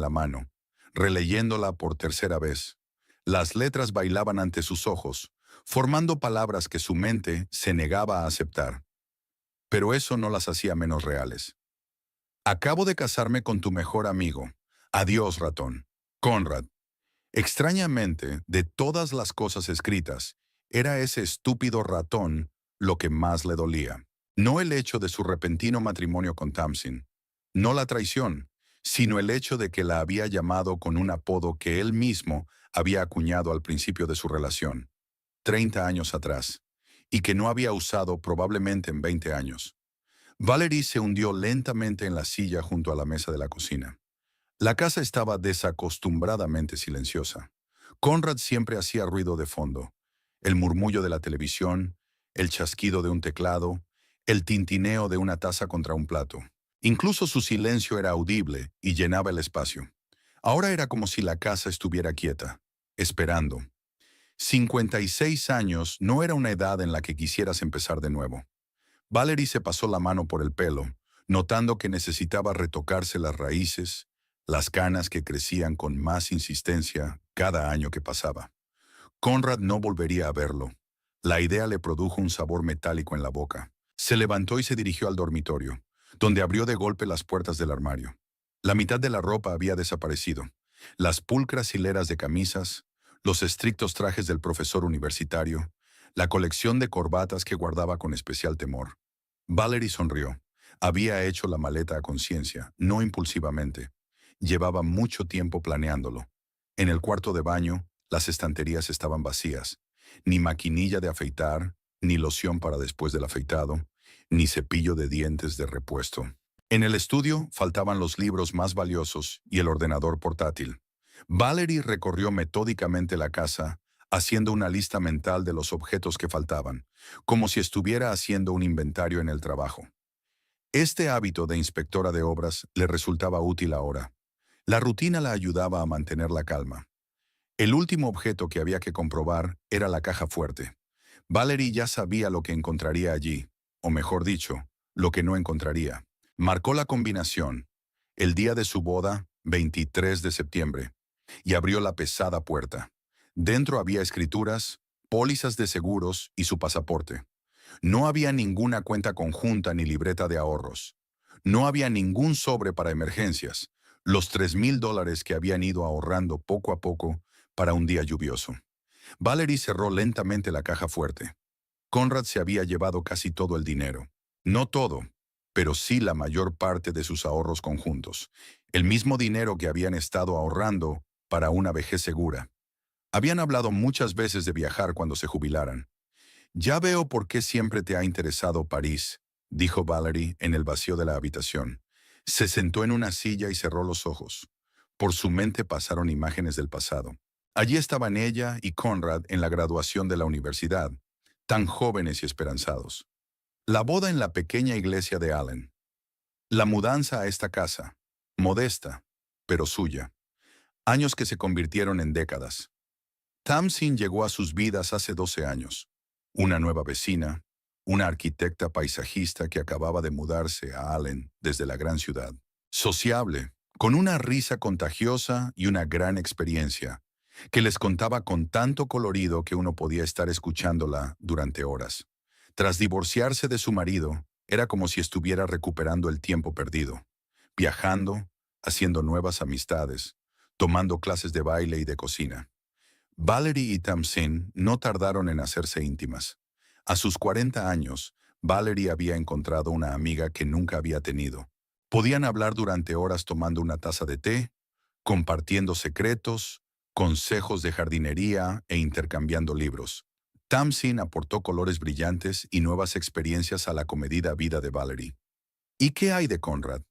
la mano, releyéndola por tercera vez. Las letras bailaban ante sus ojos, formando palabras que su mente se negaba a aceptar. Pero eso no las hacía menos reales. Acabo de casarme con tu mejor amigo. Adiós, ratón. Conrad. Extrañamente, de todas las cosas escritas, era ese estúpido ratón lo que más le dolía. No el hecho de su repentino matrimonio con Tamsin, no la traición, sino el hecho de que la había llamado con un apodo que él mismo había acuñado al principio de su relación, 30 años atrás, y que no había usado probablemente en 20 años. Valerie se hundió lentamente en la silla junto a la mesa de la cocina. La casa estaba desacostumbradamente silenciosa. Conrad siempre hacía ruido de fondo. El murmullo de la televisión, el chasquido de un teclado, el tintineo de una taza contra un plato. Incluso su silencio era audible y llenaba el espacio. Ahora era como si la casa estuviera quieta, esperando. 56 años no era una edad en la que quisieras empezar de nuevo. Valerie se pasó la mano por el pelo, notando que necesitaba retocarse las raíces, las canas que crecían con más insistencia cada año que pasaba. Conrad no volvería a verlo. La idea le produjo un sabor metálico en la boca. Se levantó y se dirigió al dormitorio, donde abrió de golpe las puertas del armario. La mitad de la ropa había desaparecido. Las pulcras hileras de camisas, los estrictos trajes del profesor universitario, la colección de corbatas que guardaba con especial temor. Valerie sonrió. Había hecho la maleta a conciencia, no impulsivamente. Llevaba mucho tiempo planeándolo. En el cuarto de baño, las estanterías estaban vacías. Ni maquinilla de afeitar, ni loción para después del afeitado, ni cepillo de dientes de repuesto. En el estudio faltaban los libros más valiosos y el ordenador portátil. Valerie recorrió metódicamente la casa, haciendo una lista mental de los objetos que faltaban, como si estuviera haciendo un inventario en el trabajo. Este hábito de inspectora de obras le resultaba útil ahora. La rutina la ayudaba a mantener la calma. El último objeto que había que comprobar era la caja fuerte. Valerie ya sabía lo que encontraría allí, o mejor dicho, lo que no encontraría. Marcó la combinación, el día de su boda, 23 de septiembre, y abrió la pesada puerta. Dentro había escrituras, pólizas de seguros y su pasaporte. No había ninguna cuenta conjunta ni libreta de ahorros. No había ningún sobre para emergencias, los $3,000 que habían ido ahorrando poco a poco para un día lluvioso. Valerie cerró lentamente la caja fuerte. Conrad se había llevado casi todo el dinero. No todo, pero sí la mayor parte de sus ahorros conjuntos. El mismo dinero que habían estado ahorrando para una vejez segura. Habían hablado muchas veces de viajar cuando se jubilaran. «Ya veo por qué siempre te ha interesado París», dijo Valerie en el vacío de la habitación. Se sentó en una silla y cerró los ojos. Por su mente pasaron imágenes del pasado. Allí estaban ella y Conrad en la graduación de la universidad, tan jóvenes y esperanzados. La boda en la pequeña iglesia de Allen. La mudanza a esta casa, modesta, pero suya. Años que se convirtieron en décadas. Tamsin llegó a sus vidas hace 12 años. Una nueva vecina, una arquitecta paisajista que acababa de mudarse a Allen desde la gran ciudad. Sociable, con una risa contagiosa y una gran experiencia, que les contaba con tanto colorido que uno podía estar escuchándola durante horas. Tras divorciarse de su marido, era como si estuviera recuperando el tiempo perdido, viajando, haciendo nuevas amistades, tomando clases de baile y de cocina. Valerie y Tamsin no tardaron en hacerse íntimas. A sus 40 años, Valerie había encontrado una amiga que nunca había tenido. Podían hablar durante horas tomando una taza de té, compartiendo secretos, consejos de jardinería e intercambiando libros. Tamsin aportó colores brillantes y nuevas experiencias a la comedida vida de Valerie. ¿Y qué hay de Conrad?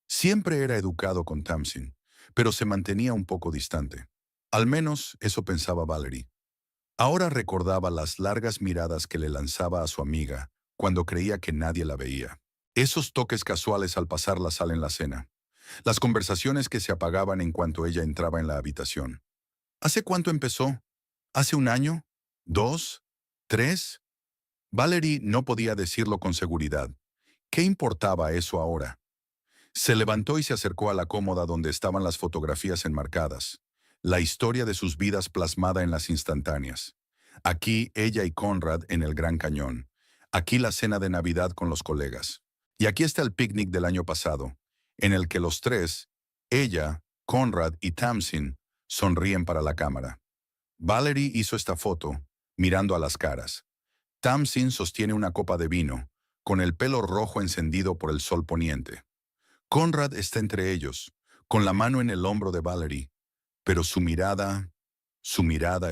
Siempre era educado con Tamsin, pero se mantenía un poco distante. Al menos eso pensaba Valerie. Ahora recordaba las largas miradas que le lanzaba a su amiga cuando creía que nadie la veía. Esos toques casuales al pasar la sal en la cena. Las conversaciones que se apagaban en cuanto ella entraba en la habitación. ¿Hace cuánto empezó? ¿Hace un año? ¿2? ¿3? Valerie no podía decirlo con seguridad. ¿Qué importaba eso ahora? Se levantó y se acercó a la cómoda donde estaban las fotografías enmarcadas, la historia de sus vidas plasmada en las instantáneas. Aquí ella y Conrad en el Gran Cañón. Aquí la cena de Navidad con los colegas. Y aquí está el picnic del año pasado, en el que los tres, ella, Conrad y Tamsin, sonríen para la cámara. Valerie hizo esta foto, mirando a las caras. Tamsin sostiene una copa de vino, con el pelo rojo encendido por el sol poniente. Conrad está entre ellos, con la mano en el hombro de Valerie, pero su mirada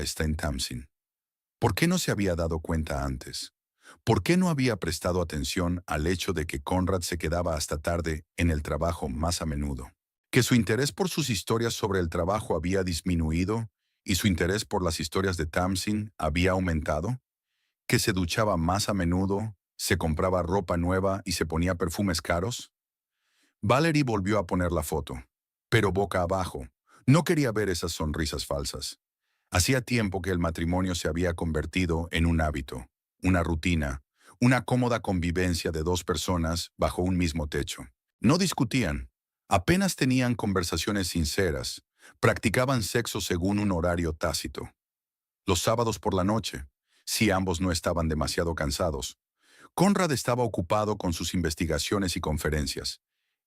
está en Tamsin. ¿Por qué no se había dado cuenta antes? ¿Por qué no había prestado atención al hecho de que Conrad se quedaba hasta tarde en el trabajo más a menudo? Que su interés por sus historias sobre el trabajo había disminuido y su interés por las historias de Tamsin había aumentado. Que se duchaba más a menudo, se compraba ropa nueva y se ponía perfumes caros. Valerie volvió a poner la foto, pero boca abajo. No quería ver esas sonrisas falsas. Hacía tiempo que el matrimonio se había convertido en un hábito, una rutina, una cómoda convivencia de dos personas bajo un mismo techo. No discutían, apenas tenían conversaciones sinceras, practicaban sexo según un horario tácito. Los sábados por la noche, si ambos no estaban demasiado cansados. Conrad estaba ocupado con sus investigaciones y conferencias,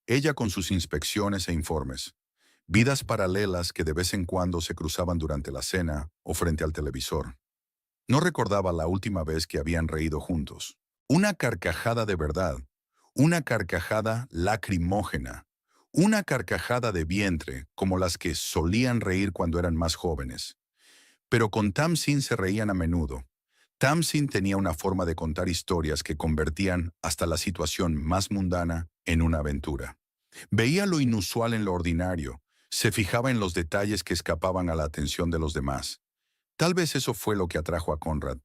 ella con sus inspecciones e informes. Vidas paralelas que de vez en cuando se cruzaban durante la cena o frente al televisor. No recordaba la última vez que habían reído juntos. Una carcajada de verdad, una carcajada lacrimógena, una carcajada de vientre como las que solían reír cuando eran más jóvenes. Pero con Tamsin se reían a menudo. Tamsin tenía una forma de contar historias que convertían hasta la situación más mundana en una aventura. Veía lo inusual en lo ordinario, se fijaba en los detalles que escapaban a la atención de los demás. Tal vez eso fue lo que atrajo a Conrad.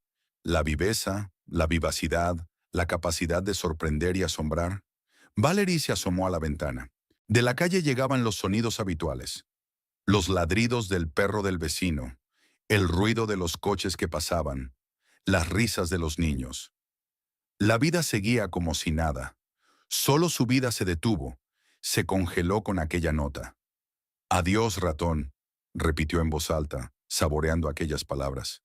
La viveza, la vivacidad, la capacidad de sorprender y asombrar. Valerie se asomó a la ventana. De la calle llegaban los sonidos habituales. Los ladridos del perro del vecino, el ruido de los coches que pasaban, las risas de los niños. La vida seguía como si nada. Solo su vida se detuvo, se congeló con aquella nota. Adiós, ratón, repitió en voz alta, saboreando aquellas palabras.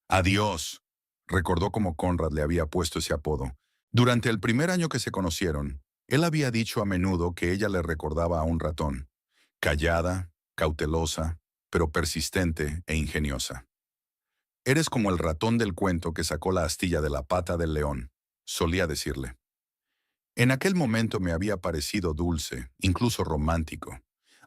Adiós, recordó cómo Conrad le había puesto ese apodo. Durante el primer año que se conocieron, él había dicho a menudo que ella le recordaba a un ratón, callada, cautelosa, pero persistente e ingeniosa. Eres como el ratón del cuento que sacó la astilla de la pata del león, solía decirle. En aquel momento me había parecido dulce, incluso romántico.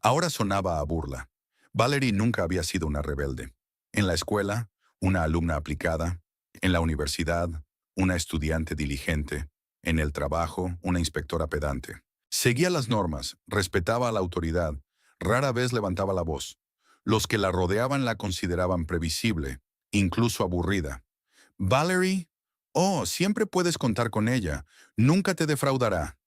Ahora sonaba a burla. Valerie nunca había sido una rebelde. En la escuela, una alumna aplicada. En la universidad, una estudiante diligente. En el trabajo, una inspectora pedante. Seguía las normas, respetaba a la autoridad, rara vez levantaba la voz. Los que la rodeaban la consideraban previsible, incluso aburrida. Valerie, oh, siempre puedes contar con ella, nunca te defraudará.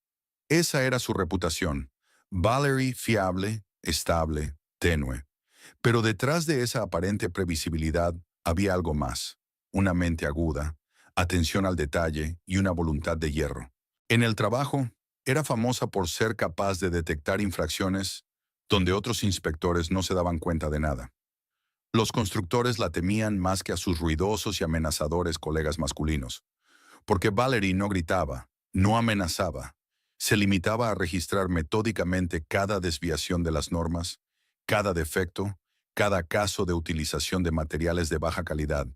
Esa era su reputación. Valerie fiable, estable, tenue. Pero detrás de esa aparente previsibilidad había algo más. Una mente aguda, atención al detalle y una voluntad de hierro. En el trabajo, era famosa por ser capaz de detectar infracciones donde otros inspectores no se daban cuenta de nada. Los constructores la temían más que a sus ruidosos y amenazadores colegas masculinos, porque Valerie no gritaba, no amenazaba, se limitaba a registrar metódicamente cada desviación de las normas, cada defecto, cada caso de utilización de materiales de baja calidad,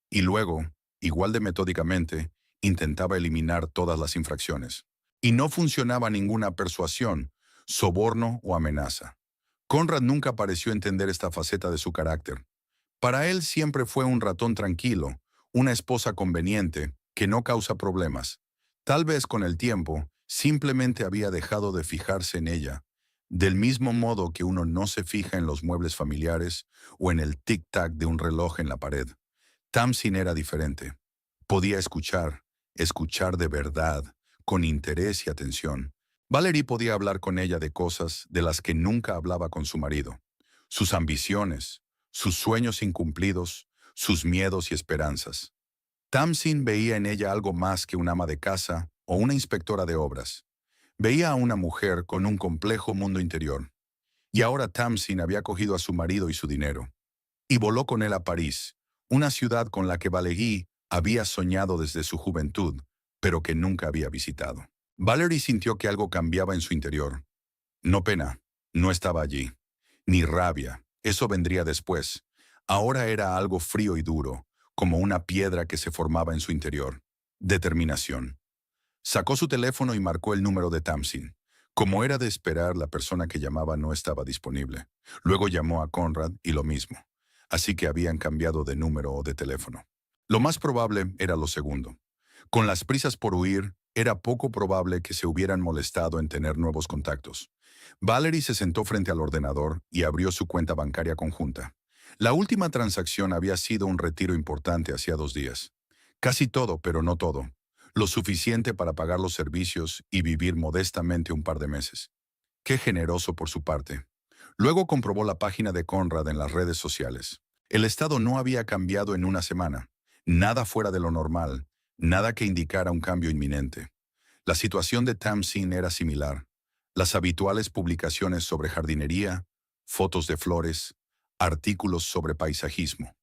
y luego, igual de metódicamente, intentaba eliminar todas las infracciones. Y no funcionaba ninguna persuasión, soborno o amenaza. Conrad nunca pareció entender esta faceta de su carácter. Para él siempre fue un ratón tranquilo, una esposa conveniente, que no causa problemas. Tal vez con el tiempo, simplemente había dejado de fijarse en ella, del mismo modo que uno no se fija en los muebles familiares o en el tic-tac de un reloj en la pared. Tamsin era diferente. Podía escuchar, escuchar de verdad, con interés y atención. Valerie podía hablar con ella de cosas de las que nunca hablaba con su marido. Sus ambiciones, sus sueños incumplidos, sus miedos y esperanzas. Tamsin veía en ella algo más que una ama de casa o una inspectora de obras. Veía a una mujer con un complejo mundo interior. Y ahora Tamsin había cogido a su marido y su dinero. Y voló con él a París, una ciudad con la que Valérie había soñado desde su juventud, pero que nunca había visitado. Valerie sintió que algo cambiaba en su interior. No pena, no estaba allí. Ni rabia, eso vendría después. Ahora era algo frío y duro, como una piedra que se formaba en su interior. Determinación. Sacó su teléfono y marcó el número de Tamsin. Como era de esperar, la persona que llamaba no estaba disponible. Luego llamó a Conrad y lo mismo. Así que habían cambiado de número o de teléfono. Lo más probable era lo segundo. Con las prisas por huir, era poco probable que se hubieran molestado en tener nuevos contactos. Valerie se sentó frente al ordenador y abrió su cuenta bancaria conjunta. La última transacción había sido un retiro importante hacía 2 días. Casi todo, pero no todo. Lo suficiente para pagar los servicios y vivir modestamente un par de meses. Qué generoso por su parte. Luego comprobó la página de Conrad en las redes sociales. El estado no había cambiado en una semana. Nada fuera de lo normal, nada que indicara un cambio inminente. La situación de Tamsin era similar. Las habituales publicaciones sobre jardinería, fotos de flores, artículos sobre paisajismo.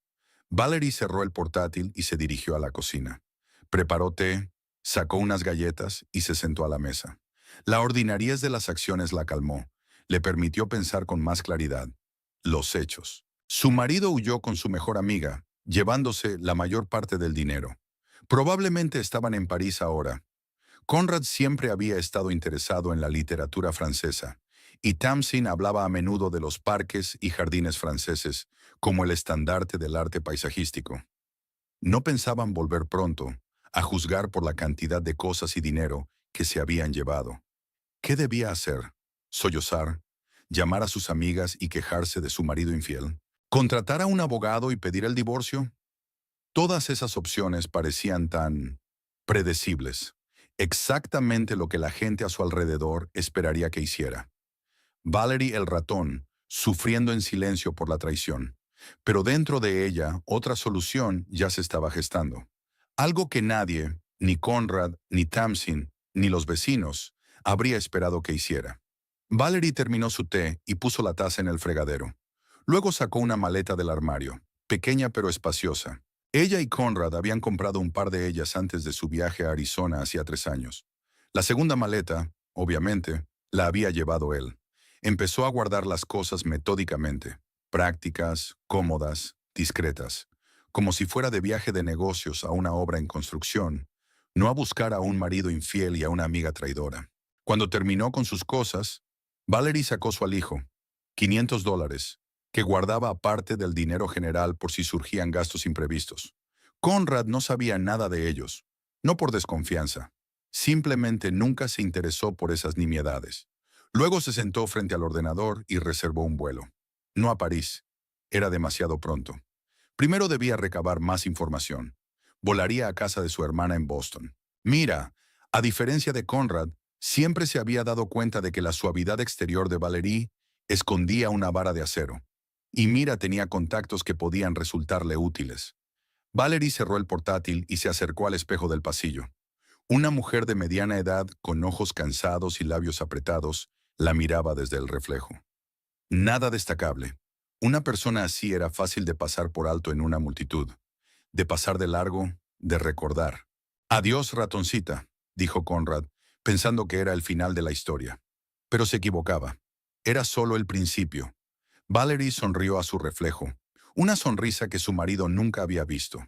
Valerie cerró el portátil y se dirigió a la cocina. Preparó té, sacó unas galletas y se sentó a la mesa. La ordinariez de las acciones la calmó. Le permitió pensar con más claridad. Los hechos. Su marido huyó con su mejor amiga, llevándose la mayor parte del dinero. Probablemente estaban en París ahora. Conrad siempre había estado interesado en la literatura francesa, y Tamsin hablaba a menudo de los parques y jardines franceses como el estandarte del arte paisajístico. No pensaban volver pronto, a juzgar por la cantidad de cosas y dinero que se habían llevado. ¿Qué debía hacer? ¿Sollozar? ¿Llamar a sus amigas y quejarse de su marido infiel? ¿Contratar a un abogado y pedir el divorcio? Todas esas opciones parecían tan predecibles. Exactamente lo que la gente a su alrededor esperaría que hiciera. Valerie el ratón, sufriendo en silencio por la traición. Pero dentro de ella, otra solución ya se estaba gestando. Algo que nadie, ni Conrad, ni Tamsin, ni los vecinos, habría esperado que hiciera. Valerie terminó su té y puso la taza en el fregadero. Luego sacó una maleta del armario, pequeña pero espaciosa. Ella y Conrad habían comprado un par de ellas antes de su viaje a Arizona hacía 3 años. La segunda maleta, obviamente, la había llevado él. Empezó a guardar las cosas metódicamente, prácticas, cómodas, discretas, como si fuera de viaje de negocios a una obra en construcción, no a buscar a un marido infiel y a una amiga traidora. Cuando terminó con sus cosas, Valerie sacó su alijo, $500, que guardaba aparte del dinero general por si surgían gastos imprevistos. Conrad no sabía nada de ellos, no por desconfianza, simplemente nunca se interesó por esas nimiedades. Luego se sentó frente al ordenador y reservó un vuelo. No a París, era demasiado pronto. Primero debía recabar más información. Volaría a casa de su hermana en Boston. Mira, a diferencia de Conrad, siempre se había dado cuenta de que la suavidad exterior de Valerie escondía una vara de acero. Y Mira tenía contactos que podían resultarle útiles. Valerie cerró el portátil y se acercó al espejo del pasillo. Una mujer de mediana edad, con ojos cansados y labios apretados, la miraba desde el reflejo. Nada destacable. Una persona así era fácil de pasar por alto en una multitud, de pasar de largo, de recordar. «Adiós, ratoncita», dijo Conrad, pensando que era el final de la historia. Pero se equivocaba. Era solo el principio. Valerie sonrió a su reflejo, una sonrisa que su marido nunca había visto.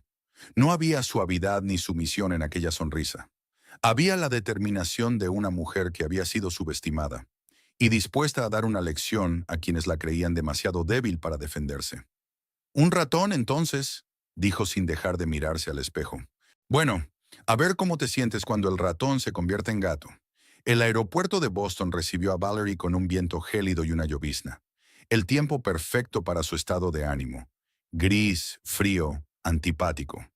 No había suavidad ni sumisión en aquella sonrisa. Había la determinación de una mujer que había sido subestimada y dispuesta a dar una lección a quienes la creían demasiado débil para defenderse. «Un ratón, entonces», dijo sin dejar de mirarse al espejo. «Bueno, a ver cómo te sientes cuando el ratón se convierte en gato». El aeropuerto de Boston recibió a Valerie con un viento gélido y una llovizna. El tiempo perfecto para su estado de ánimo. Gris, frío, antipático.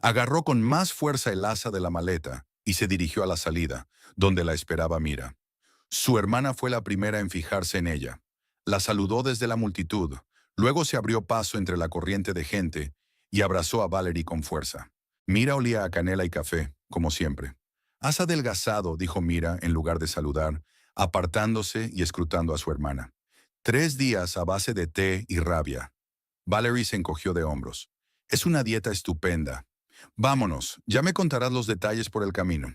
Agarró con más fuerza el asa de la maleta y se dirigió a la salida, donde la esperaba Mira. Su hermana fue la primera en fijarse en ella. La saludó desde la multitud, luego se abrió paso entre la corriente de gente y abrazó a Valerie con fuerza. Mira olía a canela y café, como siempre. Has adelgazado, dijo Mira en lugar de saludar, apartándose y escrutando a su hermana. 3 días a base de té y rabia. Valerie se encogió de hombros. Es una dieta estupenda. Vámonos, ya me contarás los detalles por el camino.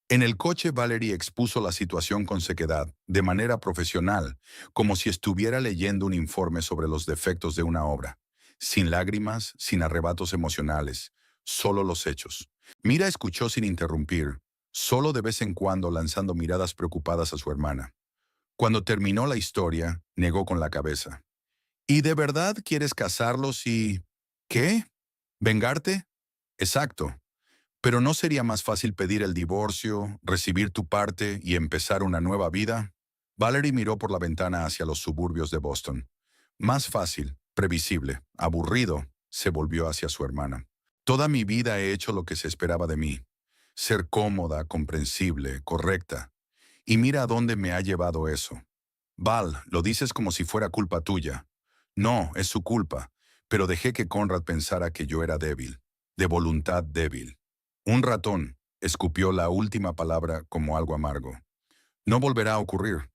En el coche, Valerie expuso la situación con sequedad, de manera profesional, como si estuviera leyendo un informe sobre los defectos de una obra. Sin lágrimas, sin arrebatos emocionales, solo los hechos. Mira escuchó sin interrumpir, solo de vez en cuando lanzando miradas preocupadas a su hermana. Cuando terminó la historia, negó con la cabeza. ¿Y de verdad quieres casarlos y... ¿Qué? ¿Vengarte? Exacto. Pero ¿no sería más fácil pedir el divorcio, recibir tu parte y empezar una nueva vida? Valerie miró por la ventana hacia los suburbios de Boston. Más fácil, previsible, aburrido, se volvió hacia su hermana. Toda mi vida he hecho lo que se esperaba de mí. Ser cómoda, comprensible, correcta. Y mira a dónde me ha llevado eso. Val, lo dices como si fuera culpa tuya. No, es su culpa, pero dejé que Conrad pensara que yo era débil, de voluntad débil. Un ratón, escupió la última palabra como algo amargo. No volverá a ocurrir.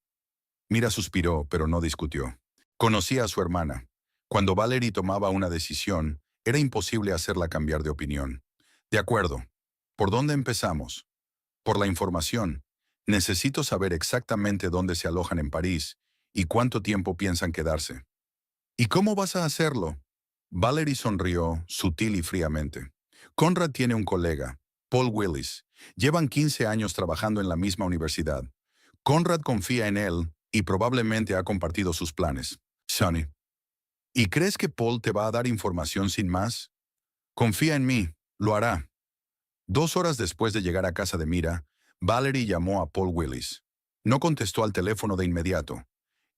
Mira suspiró, pero no discutió. Conocía a su hermana. Cuando Valerie tomaba una decisión, era imposible hacerla cambiar de opinión. De acuerdo. ¿Por dónde empezamos? Por la información. Necesito saber exactamente dónde se alojan en París y cuánto tiempo piensan quedarse. ¿Y cómo vas a hacerlo? Valerie sonrió, sutil y fríamente. Conrad tiene un colega, Paul Willis. Llevan 15 años trabajando en la misma universidad. Conrad confía en él y probablemente ha compartido sus planes. Sonny. ¿Y crees que Paul te va a dar información sin más? Confía en mí, lo hará. 2 horas después de llegar a casa de Mira, Valerie llamó a Paul Willis. No contestó al teléfono de inmediato.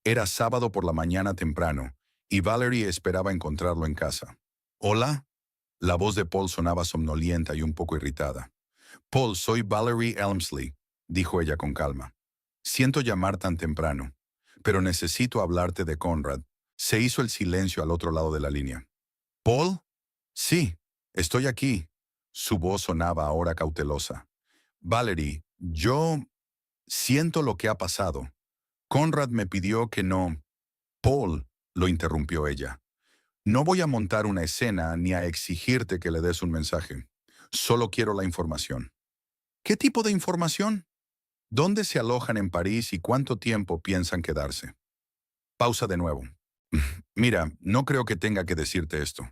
Era sábado por la mañana temprano, y Valerie esperaba encontrarlo en casa. ¿Hola? La voz de Paul sonaba somnolienta y un poco irritada. Paul, soy Valerie Elmsley, dijo ella con calma. Siento llamar tan temprano, pero necesito hablarte de Conrad. Se hizo el silencio al otro lado de la línea. ¿Paul? Sí, estoy aquí. Su voz sonaba ahora cautelosa. Valerie, yo siento lo que ha pasado. Conrad me pidió que no... Paul, lo interrumpió ella. No voy a montar una escena ni a exigirte que le des un mensaje. Solo quiero la información. ¿Qué tipo de información? ¿Dónde se alojan en París y cuánto tiempo piensan quedarse? Pausa de nuevo. Mira, no creo que tenga que decirte esto.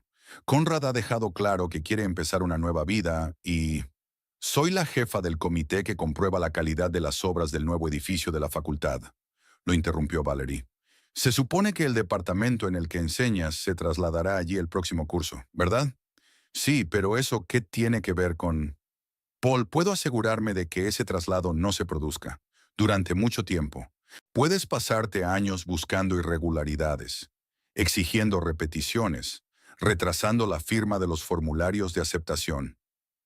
Conrad ha dejado claro que quiere empezar una nueva vida y... Soy la jefa del comité que comprueba la calidad de las obras del nuevo edificio de la facultad, lo interrumpió Valerie. Se supone que el departamento en el que enseñas se trasladará allí el próximo curso, ¿verdad? Sí, pero ¿eso qué tiene que ver con...? Paul, puedo asegurarme de que ese traslado no se produzca durante mucho tiempo. Puedes pasarte años buscando irregularidades, exigiendo repeticiones, retrasando la firma de los formularios de aceptación.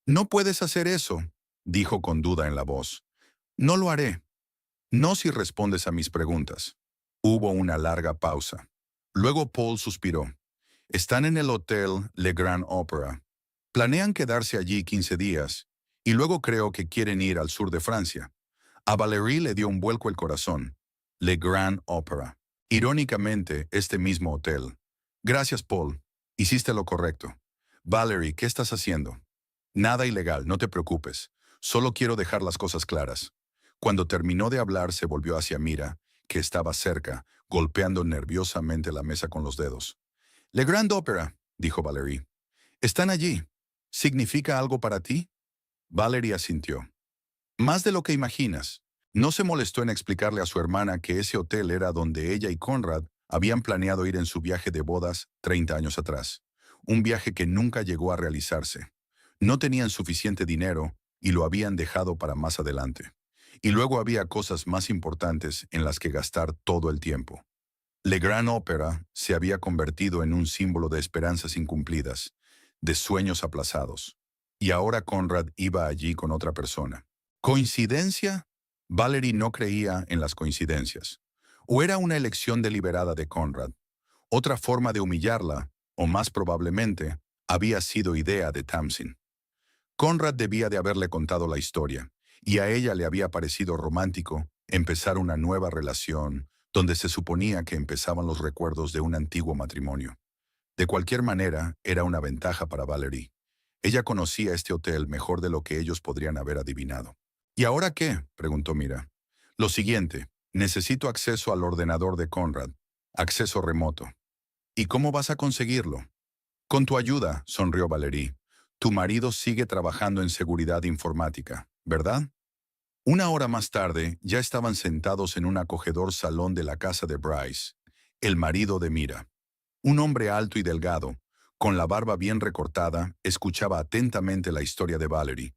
No puedes hacer eso, dijo con duda en la voz. No lo haré. No si respondes a mis preguntas. Hubo una larga pausa. Luego Paul suspiró. Están en el hotel Le Grand Opera. Planean quedarse allí 15 días, y luego creo que quieren ir al sur de Francia. A Valérie le dio un vuelco el corazón. Le Grand Opera. Irónicamente, este mismo hotel. Gracias, Paul. Hiciste lo correcto. Valérie, ¿qué estás haciendo? Nada ilegal, no te preocupes. Solo quiero dejar las cosas claras. Cuando terminó de hablar, se volvió hacia Mira, que estaba cerca, golpeando nerviosamente la mesa con los dedos. Le Grand Opera, dijo Valérie. ¿Están allí? ¿Significa algo para ti? Valerie asintió. Más de lo que imaginas. No se molestó en explicarle a su hermana que ese hotel era donde ella y Conrad habían planeado ir en su viaje de bodas 30 años atrás. Un viaje que nunca llegó a realizarse. No tenían suficiente dinero y lo habían dejado para más adelante. Y luego había cosas más importantes en las que gastar todo el tiempo. Le Grand Opera se había convertido en un símbolo de esperanzas incumplidas, de sueños aplazados. Y ahora Conrad iba allí con otra persona. ¿Coincidencia? Valerie no creía en las coincidencias. ¿O era una elección deliberada de Conrad? Otra forma de humillarla, o más probablemente, había sido idea de Tamsin. Conrad debía de haberle contado la historia, y a ella le había parecido romántico empezar una nueva relación donde se suponía que empezaban los recuerdos de un antiguo matrimonio. De cualquier manera, era una ventaja para Valerie. Ella conocía este hotel mejor de lo que ellos podrían haber adivinado. ¿Y ahora qué?, preguntó Mira. Lo siguiente, necesito acceso al ordenador de Conrad. Acceso remoto. ¿Y cómo vas a conseguirlo? Con tu ayuda, sonrió Valerie. Tu marido sigue trabajando en seguridad informática, ¿verdad? Una hora más tarde, ya estaban sentados en un acogedor salón de la casa de Bryce, el marido de Mira. Un hombre alto y delgado, con la barba bien recortada, escuchaba atentamente la historia de Valerie.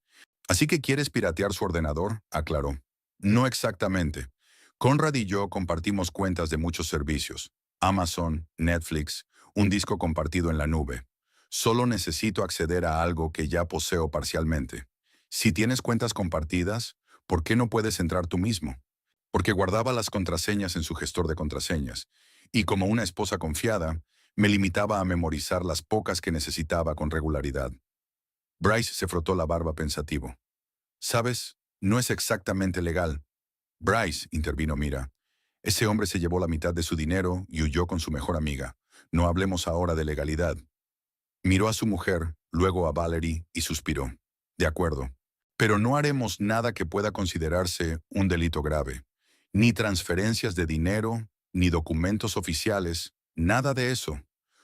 «¿Así que quieres piratear su ordenador?», aclaró. «No exactamente. Conrad y yo compartimos cuentas de muchos servicios. Amazon, Netflix, un disco compartido en la nube. Solo necesito acceder a algo que ya poseo parcialmente. Si tienes cuentas compartidas, ¿por qué no puedes entrar tú mismo?». Porque guardaba las contraseñas en su gestor de contraseñas, y como una esposa confiada, me limitaba a memorizar las pocas que necesitaba con regularidad. Bryce se frotó la barba pensativo. «Sabes, no es exactamente legal». «Bryce», intervino Mira, «ese hombre se llevó la mitad de su dinero y huyó con su mejor amiga. No hablemos ahora de legalidad». Miró a su mujer, luego a Valerie y suspiró. «De acuerdo. Pero no haremos nada que pueda considerarse un delito grave. Ni transferencias de dinero, ni documentos oficiales, nada de eso.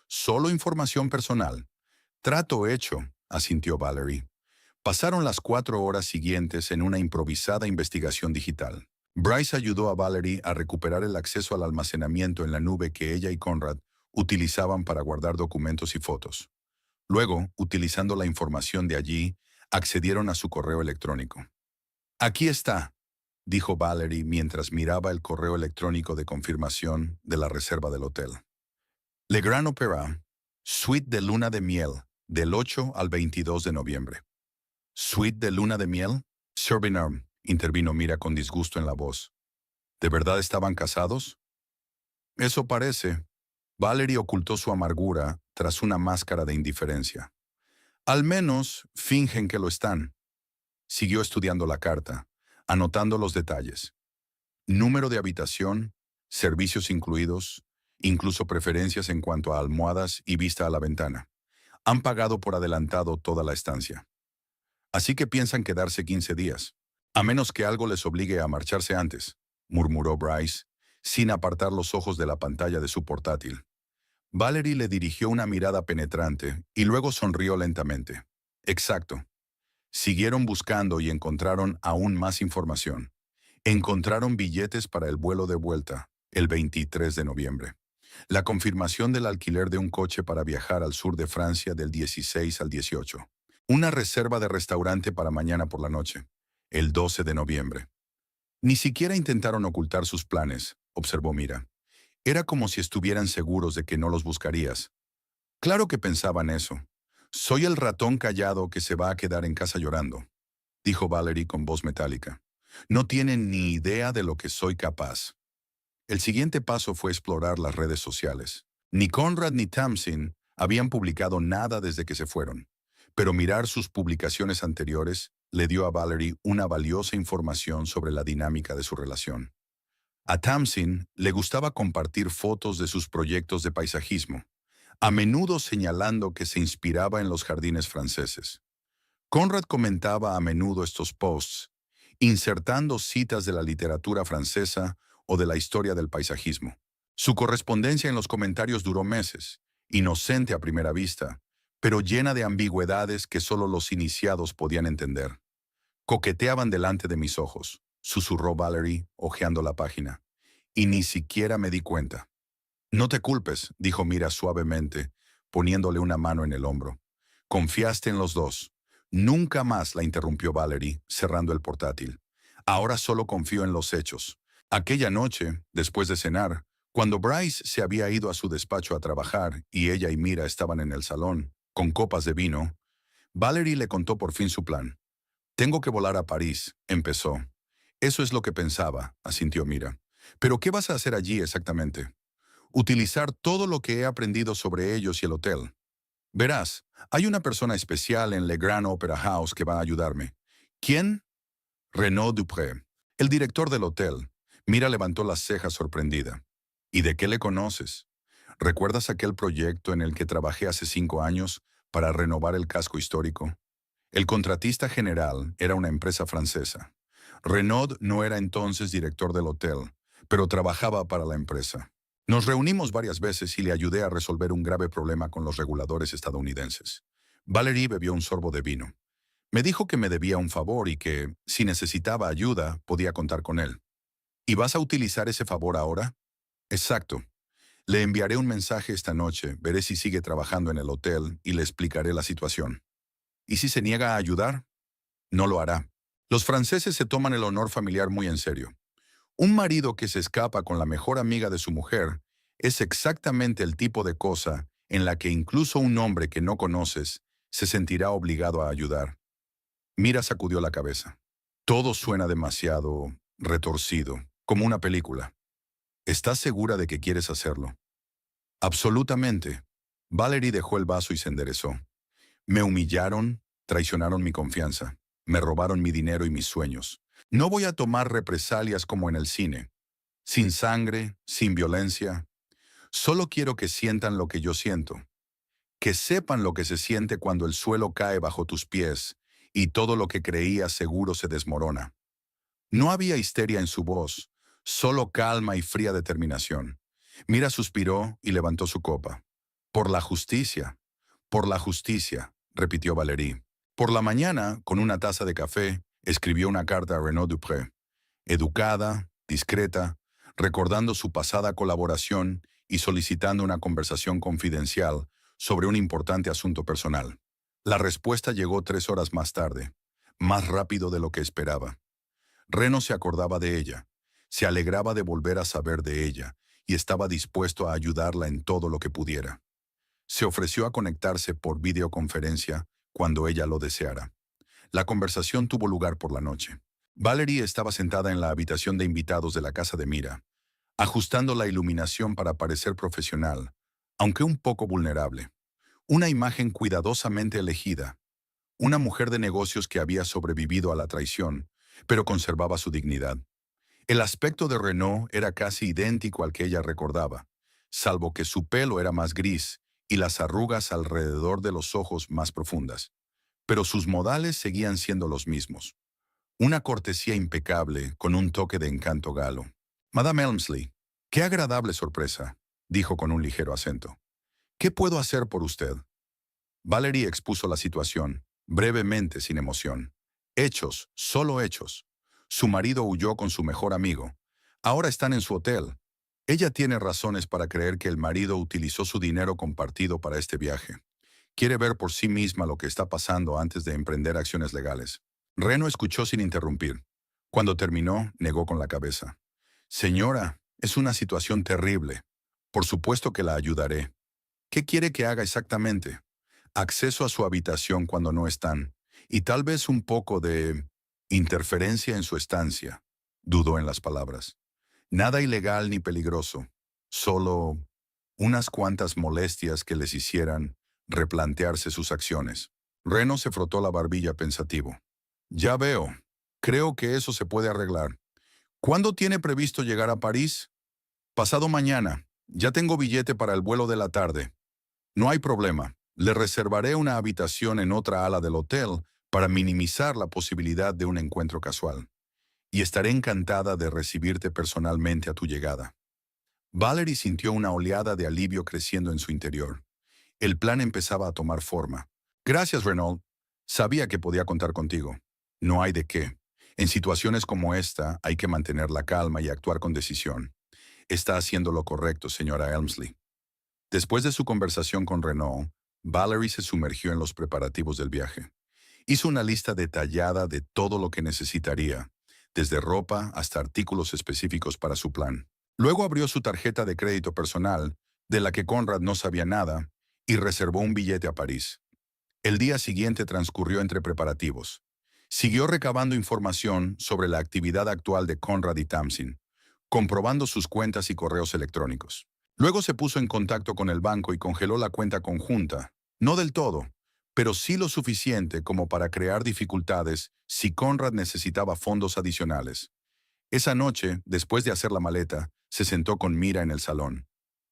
Solo información personal». «Trato hecho», asintió Valerie. Pasaron las 4 horas siguientes en una improvisada investigación digital. Bryce ayudó a Valerie a recuperar el acceso al almacenamiento en la nube que ella y Conrad utilizaban para guardar documentos y fotos. Luego, utilizando la información de allí, accedieron a su correo electrónico. «Aquí está», dijo Valerie mientras miraba el correo electrónico de confirmación de la reserva del hotel. Le Grand Opéra, suite de luna de miel, del 8 al 22 de noviembre. «¿Suite de luna de miel?», Sir Bernard, intervino Mira con disgusto en la voz. «¿De verdad estaban casados?». «Eso parece». Valerie ocultó su amargura tras una máscara de indiferencia. «Al menos fingen que lo están». Siguió estudiando la carta, anotando los detalles. Número de habitación, servicios incluidos, incluso preferencias en cuanto a almohadas y vista a la ventana. Han pagado por adelantado toda la estancia. Así que piensan quedarse 15 días. A menos que algo les obligue a marcharse antes, murmuró Bryce, sin apartar los ojos de la pantalla de su portátil. Valerie le dirigió una mirada penetrante y luego sonrió lentamente. Exacto. Siguieron buscando y encontraron aún más información. Encontraron billetes para el vuelo de vuelta, el 23 de noviembre. La confirmación del alquiler de un coche para viajar al sur de Francia del 16 al 18. Una reserva de restaurante para mañana por la noche, el 12 de noviembre. Ni siquiera intentaron ocultar sus planes, observó Mira. Era como si estuvieran seguros de que no los buscarías. Claro que pensaban eso. Soy el ratón callado que se va a quedar en casa llorando, dijo Valerie con voz metálica. No tienen ni idea de lo que soy capaz. El siguiente paso fue explorar las redes sociales. Ni Conrad ni Tamsin habían publicado nada desde que se fueron, pero mirar sus publicaciones anteriores le dio a Valerie una valiosa información sobre la dinámica de su relación. A Tamsin le gustaba compartir fotos de sus proyectos de paisajismo, a menudo señalando que se inspiraba en los jardines franceses. Conrad comentaba a menudo estos posts, insertando citas de la literatura francesa o de la historia del paisajismo. Su correspondencia en los comentarios duró meses, inocente a primera vista, pero llena de ambigüedades que solo los iniciados podían entender. «Coqueteaban delante de mis ojos», susurró Valerie, hojeando la página, «y ni siquiera me di cuenta». «No te culpes», dijo Mira suavemente, poniéndole una mano en el hombro. «Confiaste en los dos». «Nunca más», la interrumpió Valerie, cerrando el portátil. «Ahora solo confío en los hechos». Aquella noche, después de cenar, cuando Bryce se había ido a su despacho a trabajar y ella y Mira estaban en el salón, con copas de vino, Valerie le contó por fin su plan. «Tengo que volar a París», empezó. «Eso es lo que pensaba», asintió Mira. «¿Pero qué vas a hacer allí exactamente?» «Utilizar todo lo que he aprendido sobre ellos y el hotel. Verás, hay una persona especial en Le Grand Opera House que va a ayudarme». «¿Quién?». Renaud Dupré, el director del hotel. Mira levantó las cejas sorprendida. ¿Y de qué le conoces? ¿Recuerdas aquel proyecto en el que trabajé hace 5 años para renovar el casco histórico? El contratista general era una empresa francesa. Renaud no era entonces director del hotel, pero trabajaba para la empresa. Nos reunimos varias veces y le ayudé a resolver un grave problema con los reguladores estadounidenses. Valerie bebió un sorbo de vino. Me dijo que me debía un favor y que, si necesitaba ayuda, podía contar con él. ¿Y vas a utilizar ese favor ahora? Exacto. Le enviaré un mensaje esta noche, veré si sigue trabajando en el hotel y le explicaré la situación. ¿Y si se niega a ayudar? No lo hará. Los franceses se toman el honor familiar muy en serio. Un marido que se escapa con la mejor amiga de su mujer es exactamente el tipo de cosa en la que incluso un hombre que no conoces se sentirá obligado a ayudar. Mira sacudió la cabeza. Todo suena demasiado retorcido, como una película. ¿Estás segura de que quieres hacerlo? Absolutamente. Valerie dejó el vaso y se enderezó. Me humillaron, traicionaron mi confianza, me robaron mi dinero y mis sueños. No voy a tomar represalias como en el cine. Sin sangre, sin violencia. Solo quiero que sientan lo que yo siento. Que sepan lo que se siente cuando el suelo cae bajo tus pies y todo lo que creías seguro se desmorona. No había histeria en su voz, solo calma y fría determinación. Mira suspiró y levantó su copa. Por la justicia, repitió Valérie. Por la mañana, con una taza de café, escribió una carta a Renaud Dupré. Educada, discreta, recordando su pasada colaboración y solicitando una conversación confidencial sobre un importante asunto personal. La respuesta llegó 3 horas más tarde, más rápido de lo que esperaba. Reno se acordaba de ella, se alegraba de volver a saber de ella y estaba dispuesto a ayudarla en todo lo que pudiera. Se ofreció a conectarse por videoconferencia cuando ella lo deseara. La conversación tuvo lugar por la noche. Valerie estaba sentada en la habitación de invitados de la casa de Mira, ajustando la iluminación para parecer profesional, aunque un poco vulnerable. Una imagen cuidadosamente elegida. Una mujer de negocios que había sobrevivido a la traición, pero conservaba su dignidad. El aspecto de Renaud era casi idéntico al que ella recordaba, salvo que su pelo era más gris y las arrugas alrededor de los ojos más profundas. Pero sus modales seguían siendo los mismos. Una cortesía impecable con un toque de encanto galo. Madame Elmsley, qué agradable sorpresa, dijo con un ligero acento. ¿Qué puedo hacer por usted? Valerie expuso la situación, brevemente, sin emoción. Hechos, solo hechos. Su marido huyó con su mejor amigo. Ahora están en su hotel. Ella tiene razones para creer que el marido utilizó su dinero compartido para este viaje. Quiere ver por sí misma lo que está pasando antes de emprender acciones legales. Reno escuchó sin interrumpir. Cuando terminó, negó con la cabeza. Señora, es una situación terrible. Por supuesto que la ayudaré. ¿Qué quiere que haga exactamente? Acceso a su habitación cuando no están, y tal vez un poco de interferencia en su estancia. Dudó en las palabras. Nada ilegal ni peligroso, solo unas cuantas molestias que les hicieran replantearse sus acciones. Reno se frotó la barbilla pensativo. Ya veo. Creo que eso se puede arreglar. ¿Cuándo tiene previsto llegar a París? Pasado mañana. Ya tengo billete para el vuelo de la tarde. No hay problema. Le reservaré una habitación en otra ala del hotel para minimizar la posibilidad de un encuentro casual. Y estaré encantada de recibirte personalmente a tu llegada. Valerie sintió una oleada de alivio creciendo en su interior. El plan empezaba a tomar forma. Gracias, Renaud. Sabía que podía contar contigo. No hay de qué. En situaciones como esta hay que mantener la calma y actuar con decisión. Está haciendo lo correcto, señora Elmsley. Después de su conversación con Renaud, Valerie se sumergió en los preparativos del viaje. Hizo una lista detallada de todo lo que necesitaría, desde ropa hasta artículos específicos para su plan. Luego abrió su tarjeta de crédito personal, de la que Conrad no sabía nada, y reservó un billete a París. El día siguiente transcurrió entre preparativos. Siguió recabando información sobre la actividad actual de Conrad y Tamsin, comprobando sus cuentas y correos electrónicos. Luego se puso en contacto con el banco y congeló la cuenta conjunta. No del todo, pero sí lo suficiente como para crear dificultades si Conrad necesitaba fondos adicionales. Esa noche, después de hacer la maleta, se sentó con Mira en el salón.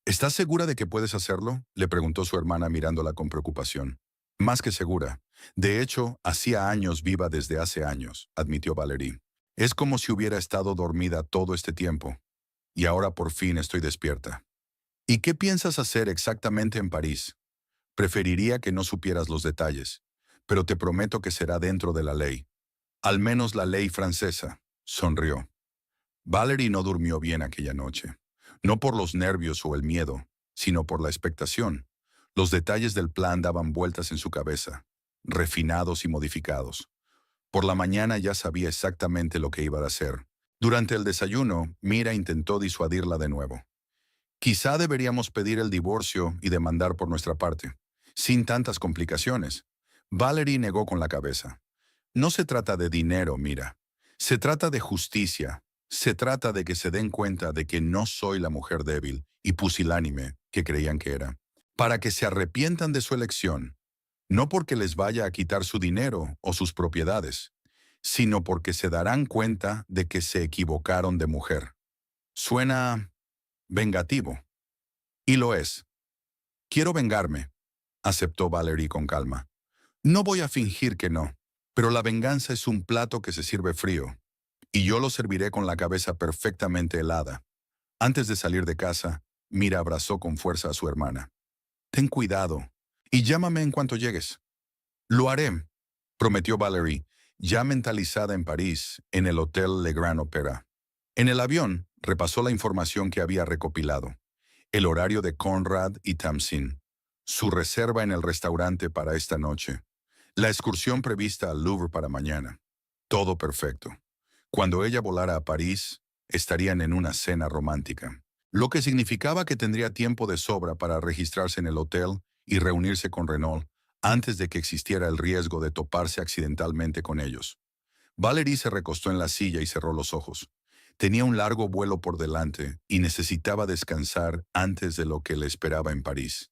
¿Estás segura de que puedes hacerlo?, le preguntó su hermana mirándola con preocupación. Más que segura. De hecho, hacía años viva desde hace años, admitió Valerie. Es como si hubiera estado dormida todo este tiempo. Y ahora por fin estoy despierta. ¿Y qué piensas hacer exactamente en París? Preferiría que no supieras los detalles, pero te prometo que será dentro de la ley. Al menos la ley francesa, sonrió. Valerie no durmió bien aquella noche. No por los nervios o el miedo, sino por la expectación. Los detalles del plan daban vueltas en su cabeza, refinados y modificados. Por la mañana ya sabía exactamente lo que iba a hacer. Durante el desayuno, Mira intentó disuadirla de nuevo. Quizá deberíamos pedir el divorcio y demandar por nuestra parte, sin tantas complicaciones. Valerie negó con la cabeza. No se trata de dinero, Mira. Se trata de justicia. Se trata de que se den cuenta de que no soy la mujer débil y pusilánime que creían que era. Para que se arrepientan de su elección, no porque les vaya a quitar su dinero o sus propiedades, sino porque se darán cuenta de que se equivocaron de mujer. Suena vengativo. Y lo es. Quiero vengarme, aceptó Valerie con calma. No voy a fingir que no, pero la venganza es un plato que se sirve frío, y yo lo serviré con la cabeza perfectamente helada. Antes de salir de casa, Mira abrazó con fuerza a su hermana. Ten cuidado, y llámame en cuanto llegues. Lo haré, prometió Valerie, ya mentalizada en París, en el Hotel Le Grand Opéra. En el avión, repasó la información que había recopilado. El horario de Conrad y Tamsin, su reserva en el restaurante para esta noche, la excursión prevista al Louvre para mañana. Todo perfecto. Cuando ella volara a París, estarían en una cena romántica, lo que significaba que tendría tiempo de sobra para registrarse en el hotel y reunirse con Renault antes de que existiera el riesgo de toparse accidentalmente con ellos. Valerie se recostó en la silla y cerró los ojos. Tenía un largo vuelo por delante y necesitaba descansar antes de lo que le esperaba en París.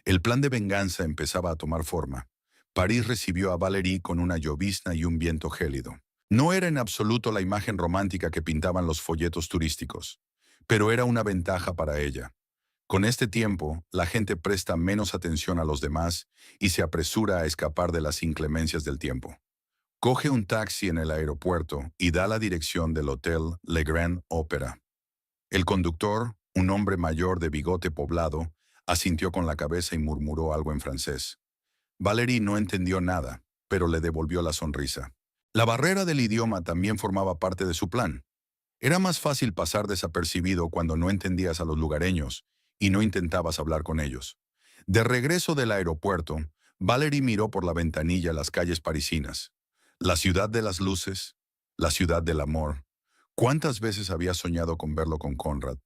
El plan de venganza empezaba a tomar forma. París recibió a Valerie con una llovizna y un viento gélido. No era en absoluto la imagen romántica que pintaban los folletos turísticos, pero era una ventaja para ella. Con este tiempo, la gente presta menos atención a los demás y se apresura a escapar de las inclemencias del tiempo. Coge un taxi en el aeropuerto y da la dirección del Hotel Le Grand Opéra. El conductor, un hombre mayor de bigote poblado, asintió con la cabeza y murmuró algo en francés. Valerie no entendió nada, pero le devolvió la sonrisa. La barrera del idioma también formaba parte de su plan. Era más fácil pasar desapercibido cuando no entendías a los lugareños y no intentabas hablar con ellos. De regreso del aeropuerto, Valerie miró por la ventanilla las calles parisinas. La ciudad de las luces, la ciudad del amor. ¿Cuántas veces había soñado con verlo con Conrad?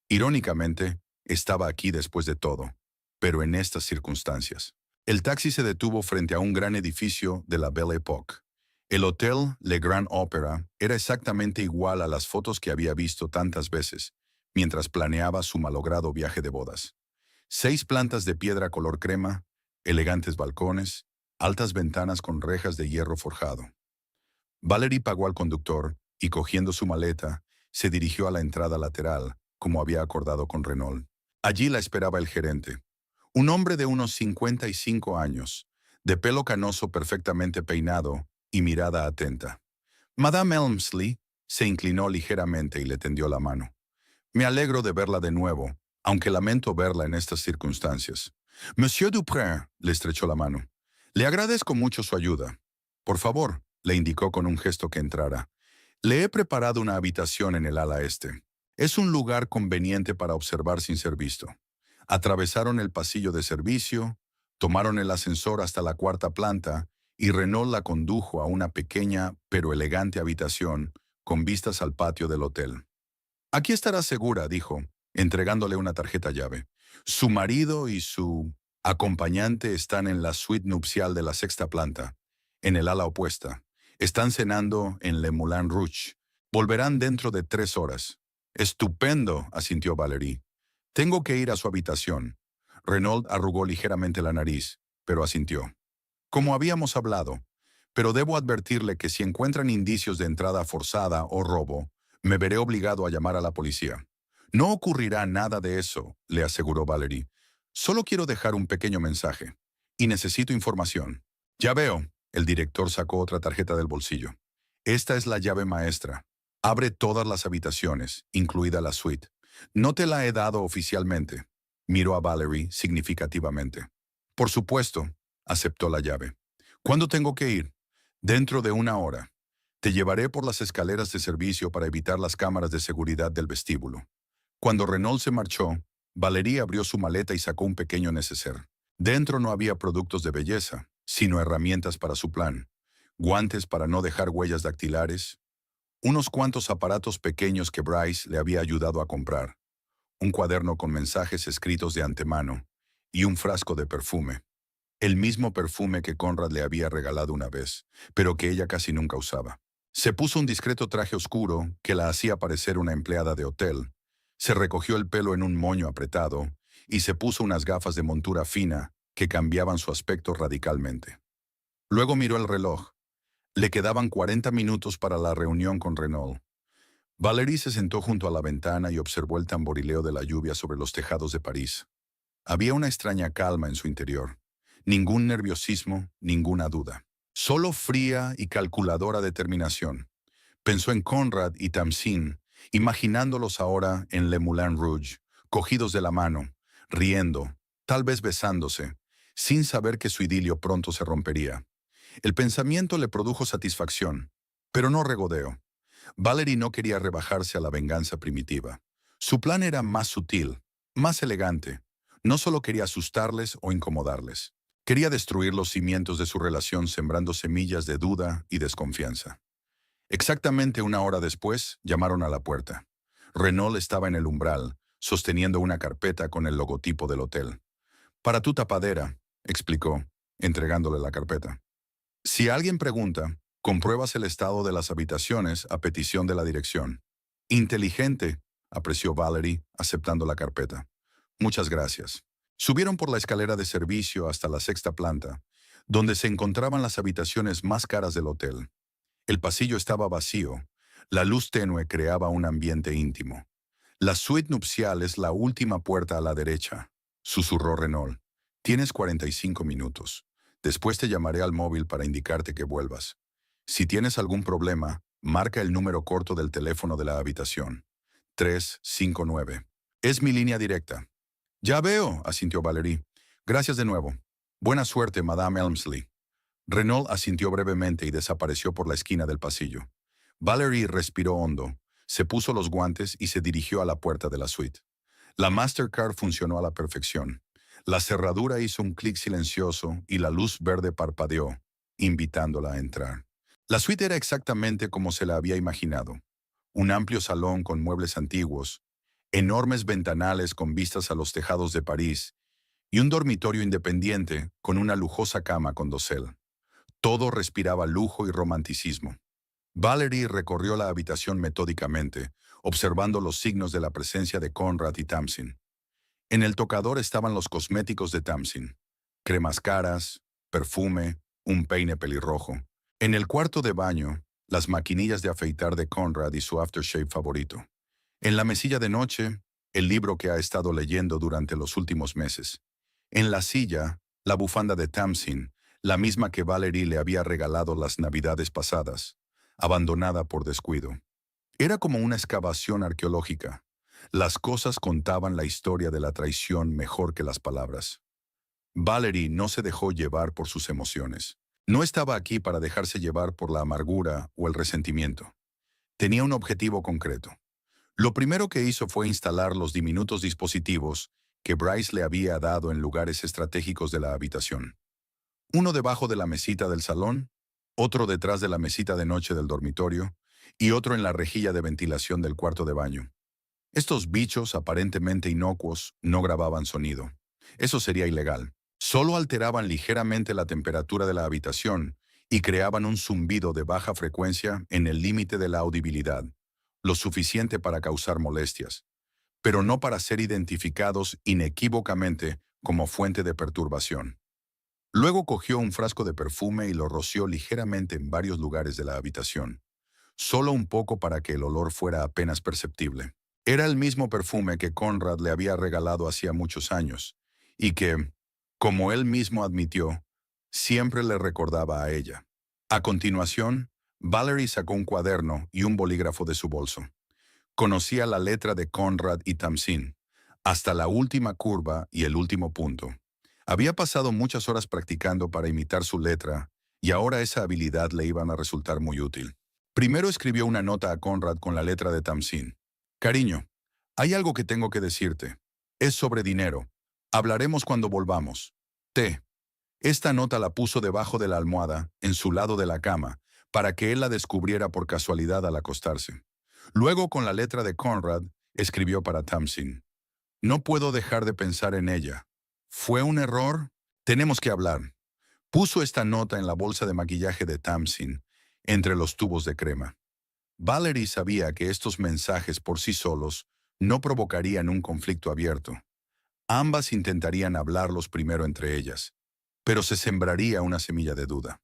Irónicamente, estaba aquí después de todo, pero en estas circunstancias. El taxi se detuvo frente a un gran edificio de la Belle Époque. El Hotel Le Grand Opéra era exactamente igual a las fotos que había visto tantas veces, mientras planeaba su malogrado viaje de bodas. 6 plantas de piedra color crema, elegantes balcones, altas ventanas con rejas de hierro forjado. Valerie pagó al conductor y, cogiendo su maleta, se dirigió a la entrada lateral, como había acordado con Renault. Allí la esperaba el gerente, un hombre de unos 55 años, de pelo canoso perfectamente peinado y mirada atenta. Madame Elmsley se inclinó ligeramente y le tendió la mano. Me alegro de verla de nuevo, aunque lamento verla en estas circunstancias. Monsieur Dupré le estrechó la mano. Le agradezco mucho su ayuda. Por favor, le indicó con un gesto que entrara. Le he preparado una habitación en el ala este. Es un lugar conveniente para observar sin ser visto. Atravesaron el pasillo de servicio, tomaron el ascensor hasta la 4ª planta y Renault la condujo a una pequeña pero elegante habitación con vistas al patio del hotel. Aquí estará segura, dijo, entregándole una tarjeta llave. Su marido y su acompañante están en la suite nupcial de la 6ª planta, en el ala opuesta. Están cenando en Le Moulin Rouge. Volverán dentro de 3 horas. Estupendo, asintió Valerie. Tengo que ir a su habitación. Renault arrugó ligeramente la nariz, pero asintió. como habíamos hablado, pero debo advertirle que si encuentran indicios de entrada forzada o robo, me veré obligado a llamar a la policía. No ocurrirá nada de eso, le aseguró Valerie. Solo quiero dejar un pequeño mensaje. Y necesito información. Ya veo, el director sacó otra tarjeta del bolsillo. Esta es la llave maestra. Abre todas las habitaciones, incluida la suite. No te la he dado oficialmente. Miró a Valerie significativamente. Por supuesto, aceptó la llave. ¿Cuándo tengo que ir? Dentro de una hora. Te llevaré por las escaleras de servicio para evitar las cámaras de seguridad del vestíbulo. Cuando Renault se marchó, Valerie abrió su maleta y sacó un pequeño neceser. Dentro no había productos de belleza, sino herramientas para su plan. Guantes para no dejar huellas dactilares, unos cuantos aparatos pequeños que Bryce le había ayudado a comprar, un cuaderno con mensajes escritos de antemano y un frasco de perfume. El mismo perfume que Conrad le había regalado una vez, pero que ella casi nunca usaba. Se puso un discreto traje oscuro que la hacía parecer una empleada de hotel. Se recogió el pelo en un moño apretado y se puso unas gafas de montura fina que cambiaban su aspecto radicalmente. Luego miró el reloj. Le quedaban 40 minutos para la reunión con Renault. Valerie se sentó junto a la ventana y observó el tamborileo de la lluvia sobre los tejados de París. Había una extraña calma en su interior. Ningún nerviosismo, ninguna duda. Solo fría y calculadora determinación. Pensó en Conrad y Tamsin, imaginándolos ahora en Le Moulin Rouge, cogidos de la mano, riendo, tal vez besándose, sin saber que su idilio pronto se rompería. El pensamiento le produjo satisfacción, pero no regodeo. Valerie no quería rebajarse a la venganza primitiva. Su plan era más sutil, más elegante. No solo quería asustarles o incomodarles. Quería destruir los cimientos de su relación sembrando semillas de duda y desconfianza. Exactamente una hora después, llamaron a la puerta. Renault estaba en el umbral, sosteniendo una carpeta con el logotipo del hotel. «Para tu tapadera», explicó, entregándole la carpeta. «Si alguien pregunta, compruebas el estado de las habitaciones a petición de la dirección». «Inteligente», apreció Valerie, aceptando la carpeta. «Muchas gracias». Subieron por la escalera de servicio hasta la sexta planta, donde se encontraban las habitaciones más caras del hotel. El pasillo estaba vacío. La luz tenue creaba un ambiente íntimo. «La suite nupcial es la última puerta a la derecha», susurró Renault. «Tienes 45 minutos. Después te llamaré al móvil para indicarte que vuelvas. Si tienes algún problema, marca el número corto del teléfono de la habitación. 359. Es mi línea directa». «Ya veo», asintió Valerie. «Gracias de nuevo. Buena suerte, Madame Elmsley». Renault asintió brevemente y desapareció por la esquina del pasillo. Valerie respiró hondo, se puso los guantes y se dirigió a la puerta de la suite. La Mastercard funcionó a la perfección. La cerradura hizo un clic silencioso y la luz verde parpadeó, invitándola a entrar. La suite era exactamente como se la había imaginado. Un amplio salón con muebles antiguos, enormes ventanales con vistas a los tejados de París y un dormitorio independiente con una lujosa cama con dosel. Todo respiraba lujo y romanticismo. Valerie recorrió la habitación metódicamente, observando los signos de la presencia de Conrad y Tamsin. En el tocador estaban los cosméticos de Tamsin: cremas caras, perfume, un peine pelirrojo. En el cuarto de baño, las maquinillas de afeitar de Conrad y su aftershave favorito. En la mesilla de noche, el libro que ha estado leyendo durante los últimos meses. En la silla, la bufanda de Tamsin, la misma que Valerie le había regalado las navidades pasadas, abandonada por descuido. Era como una excavación arqueológica. Las cosas contaban la historia de la traición mejor que las palabras. Valerie no se dejó llevar por sus emociones. No estaba aquí para dejarse llevar por la amargura o el resentimiento. Tenía un objetivo concreto. Lo primero que hizo fue instalar los diminutos dispositivos que Bryce le había dado en lugares estratégicos de la habitación. Uno debajo de la mesita del salón, otro detrás de la mesita de noche del dormitorio y otro en la rejilla de ventilación del cuarto de baño. Estos bichos, aparentemente inocuos, no grababan sonido. Eso sería ilegal. Solo alteraban ligeramente la temperatura de la habitación y creaban un zumbido de baja frecuencia en el límite de la audibilidad, lo suficiente para causar molestias, pero no para ser identificados inequívocamente como fuente de perturbación. Luego cogió un frasco de perfume y lo roció ligeramente en varios lugares de la habitación, solo un poco para que el olor fuera apenas perceptible. Era el mismo perfume que Conrad le había regalado hacía muchos años, y que, como él mismo admitió, siempre le recordaba a ella. A continuación, Valerie sacó un cuaderno y un bolígrafo de su bolso. Conocía la letra de Conrad y Tamsin, hasta la última curva y el último punto. Había pasado muchas horas practicando para imitar su letra, y ahora esa habilidad le iba a resultar muy útil. Primero escribió una nota a Conrad con la letra de Tamsin. Cariño, hay algo que tengo que decirte. Es sobre dinero. Hablaremos cuando volvamos. T. Esta nota la puso debajo de la almohada, en su lado de la cama, para que él la descubriera por casualidad al acostarse. Luego, con la letra de Conrad, escribió para Tamsin. No puedo dejar de pensar en ella. ¿Fue un error? Tenemos que hablar. Puso esta nota en la bolsa de maquillaje de Tamsin, entre los tubos de crema. Valerie sabía que estos mensajes por sí solos no provocarían un conflicto abierto. Ambas intentarían hablarlos primero entre ellas, pero se sembraría una semilla de duda.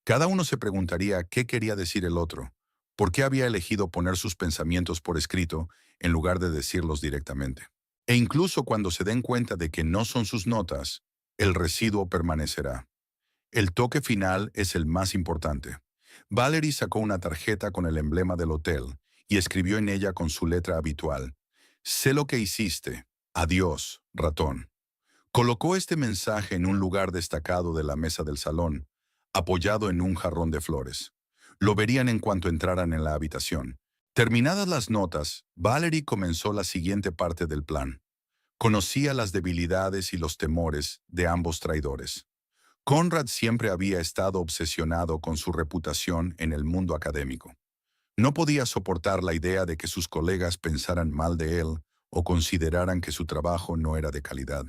Cada uno se preguntaría qué quería decir el otro, por qué había elegido poner sus pensamientos por escrito en lugar de decirlos directamente. E incluso cuando se den cuenta de que no son sus notas, el residuo permanecerá. El toque final es el más importante. Valerie sacó una tarjeta con el emblema del hotel y escribió en ella con su letra habitual: Sé lo que hiciste. Adiós, ratón. Colocó este mensaje en un lugar destacado de la mesa del salón, apoyado en un jarrón de flores. Lo verían en cuanto entraran en la habitación. Terminadas las notas, Valerie comenzó la siguiente parte del plan. Conocía las debilidades y los temores de ambos traidores. Conrad siempre había estado obsesionado con su reputación en el mundo académico. No podía soportar la idea de que sus colegas pensaran mal de él o consideraran que su trabajo no era de calidad.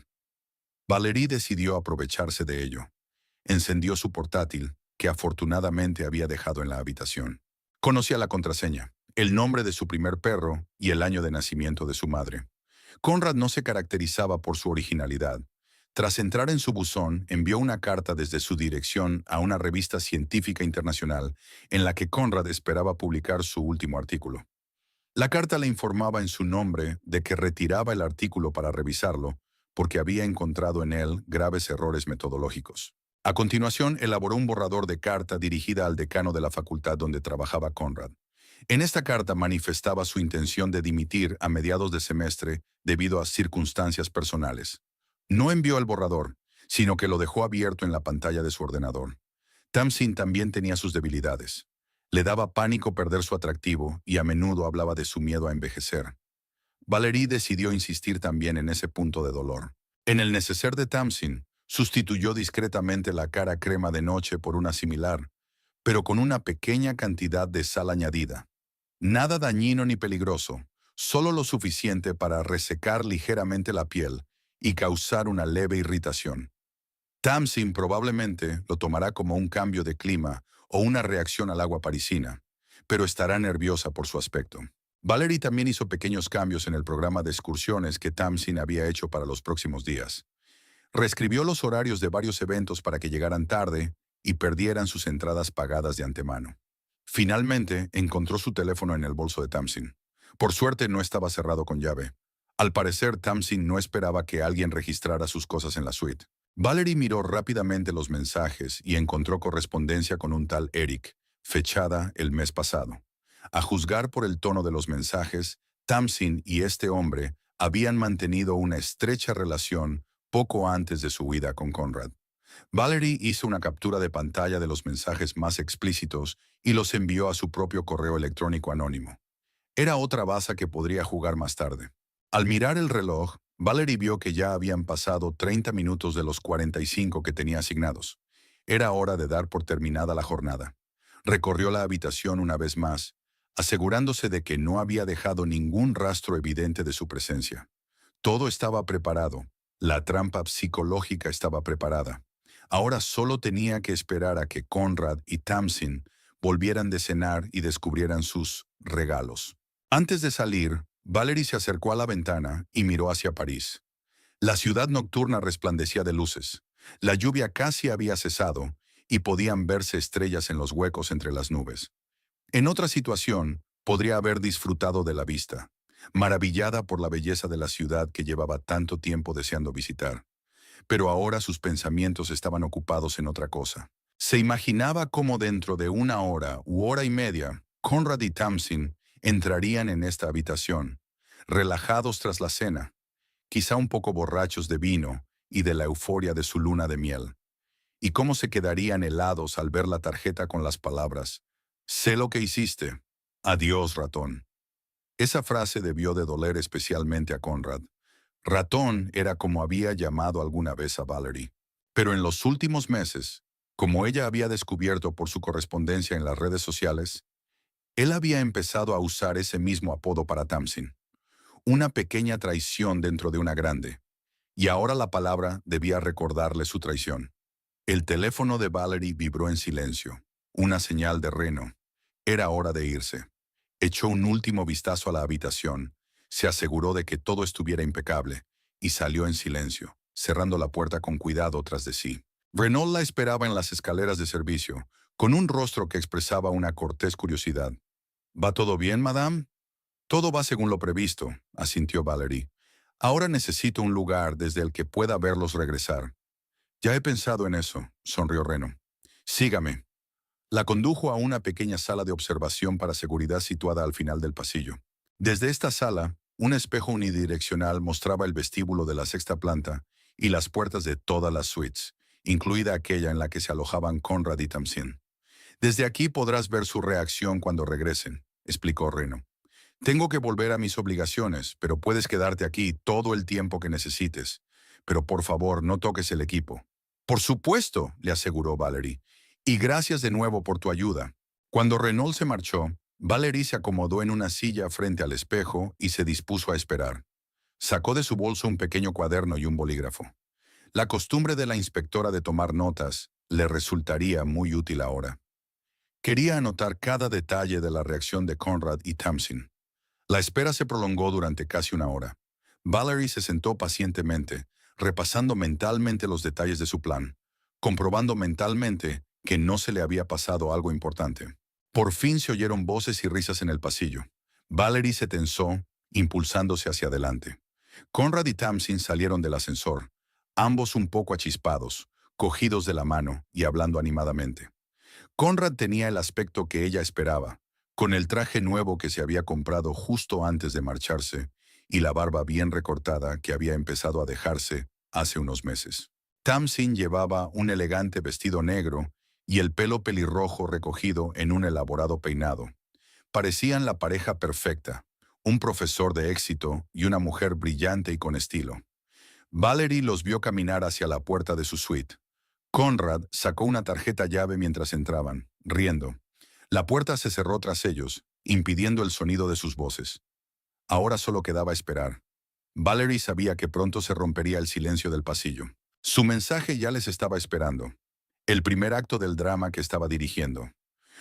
Valerie decidió aprovecharse de ello. Encendió su portátil, que afortunadamente había dejado en la habitación. Conocía la contraseña, el nombre de su primer perro y el año de nacimiento de su madre. Conrad no se caracterizaba por su originalidad. Tras entrar en su buzón, envió una carta desde su dirección a una revista científica internacional en la que Conrad esperaba publicar su último artículo. La carta le informaba en su nombre de que retiraba el artículo para revisarlo porque había encontrado en él graves errores metodológicos. A continuación, elaboró un borrador de carta dirigida al decano de la facultad donde trabajaba Conrad. En esta carta manifestaba su intención de dimitir a mediados de semestre debido a circunstancias personales. No envió el borrador, sino que lo dejó abierto en la pantalla de su ordenador. Tamsin también tenía sus debilidades. Le daba pánico perder su atractivo y a menudo hablaba de su miedo a envejecer. Valerie decidió insistir también en ese punto de dolor. En el neceser de Tamsin, sustituyó discretamente la cara crema de noche por una similar, pero con una pequeña cantidad de sal añadida. Nada dañino ni peligroso, solo lo suficiente para resecar ligeramente la piel y causar una leve irritación. Tamsin probablemente lo tomará como un cambio de clima o una reacción al agua parisina, pero estará nerviosa por su aspecto. Valerie también hizo pequeños cambios en el programa de excursiones que Tamsin había hecho para los próximos días. Reescribió los horarios de varios eventos para que llegaran tarde y perdieran sus entradas pagadas de antemano. Finalmente, encontró su teléfono en el bolso de Tamsin. Por suerte no estaba cerrado con llave. Al parecer, Tamsin no esperaba que alguien registrara sus cosas en la suite. Valerie miró rápidamente los mensajes y encontró correspondencia con un tal Eric, fechada el mes pasado. A juzgar por el tono de los mensajes, Tamsin y este hombre habían mantenido una estrecha relación poco antes de su huida con Conrad. Valerie hizo una captura de pantalla de los mensajes más explícitos y los envió a su propio correo electrónico anónimo. Era otra baza que podría jugar más tarde. Al mirar el reloj, Valerie vio que ya habían pasado 30 minutos de los 45 que tenía asignados. Era hora de dar por terminada la jornada. Recorrió la habitación una vez más, asegurándose de que no había dejado ningún rastro evidente de su presencia. Todo estaba preparado. La trampa psicológica estaba preparada. Ahora solo tenía que esperar a que Conrad y Tamsin volvieran de cenar y descubrieran sus regalos. Antes de salir, Valerie se acercó a la ventana y miró hacia París. La ciudad nocturna resplandecía de luces. La lluvia casi había cesado y podían verse estrellas en los huecos entre las nubes. En otra situación, podría haber disfrutado de la vista, maravillada por la belleza de la ciudad que llevaba tanto tiempo deseando visitar. Pero ahora sus pensamientos estaban ocupados en otra cosa. Se imaginaba cómo dentro de una hora u hora y media, Conrad y Tamsin entrarían en esta habitación, relajados tras la cena, quizá un poco borrachos de vino y de la euforia de su luna de miel, y cómo se quedarían helados al ver la tarjeta con las palabras: «Sé lo que hiciste. Adiós, ratón». Esa frase debió de doler especialmente a Conrad. Ratón era como había llamado alguna vez a Valerie. Pero en los últimos meses, como ella había descubierto por su correspondencia en las redes sociales, él había empezado a usar ese mismo apodo para Tamsin. Una pequeña traición dentro de una grande. Y ahora la palabra debía recordarle su traición. El teléfono de Valerie vibró en silencio. Una señal de Reno. Era hora de irse. Echó un último vistazo a la habitación, se aseguró de que todo estuviera impecable, y salió en silencio, cerrando la puerta con cuidado tras de sí. Renault la esperaba en las escaleras de servicio, con un rostro que expresaba una cortés curiosidad. «¿Va todo bien, madame?» «Todo va según lo previsto», asintió Valerie. «Ahora necesito un lugar desde el que pueda verlos regresar». «Ya he pensado en eso», sonrió Reno. «Sígame». La condujo a una pequeña sala de observación para seguridad situada al final del pasillo. Desde esta sala, un espejo unidireccional mostraba el vestíbulo de la sexta planta y las puertas de todas las suites, incluida aquella en la que se alojaban Conrad y Tamsin. «Desde aquí podrás ver su reacción cuando regresen», explicó Reno. «Tengo que volver a mis obligaciones, pero puedes quedarte aquí todo el tiempo que necesites. Pero por favor, no toques el equipo». «Por supuesto», le aseguró Valerie. «Y gracias de nuevo por tu ayuda». Cuando Renault se marchó, Valerie se acomodó en una silla frente al espejo y se dispuso a esperar. Sacó de su bolso un pequeño cuaderno y un bolígrafo. La costumbre de la inspectora de tomar notas le resultaría muy útil ahora. Quería anotar cada detalle de la reacción de Conrad y Tamsin. La espera se prolongó durante casi una hora. Valerie se sentó pacientemente, repasando mentalmente los detalles de su plan, comprobando mentalmente que no se le había pasado algo importante. Por fin se oyeron voces y risas en el pasillo. Valerie se tensó, impulsándose hacia adelante. Conrad y Tamsin salieron del ascensor, ambos un poco achispados, cogidos de la mano y hablando animadamente. Conrad tenía el aspecto que ella esperaba, con el traje nuevo que se había comprado justo antes de marcharse y la barba bien recortada que había empezado a dejarse hace unos meses. Tamsin llevaba un elegante vestido negro y el pelo pelirrojo recogido en un elaborado peinado. Parecían la pareja perfecta, un profesor de éxito y una mujer brillante y con estilo. Valerie los vio caminar hacia la puerta de su suite. Conrad sacó una tarjeta llave mientras entraban, riendo. La puerta se cerró tras ellos, impidiendo el sonido de sus voces. Ahora solo quedaba esperar. Valerie sabía que pronto se rompería el silencio del pasillo. Su mensaje ya les estaba esperando. El primer acto del drama que estaba dirigiendo.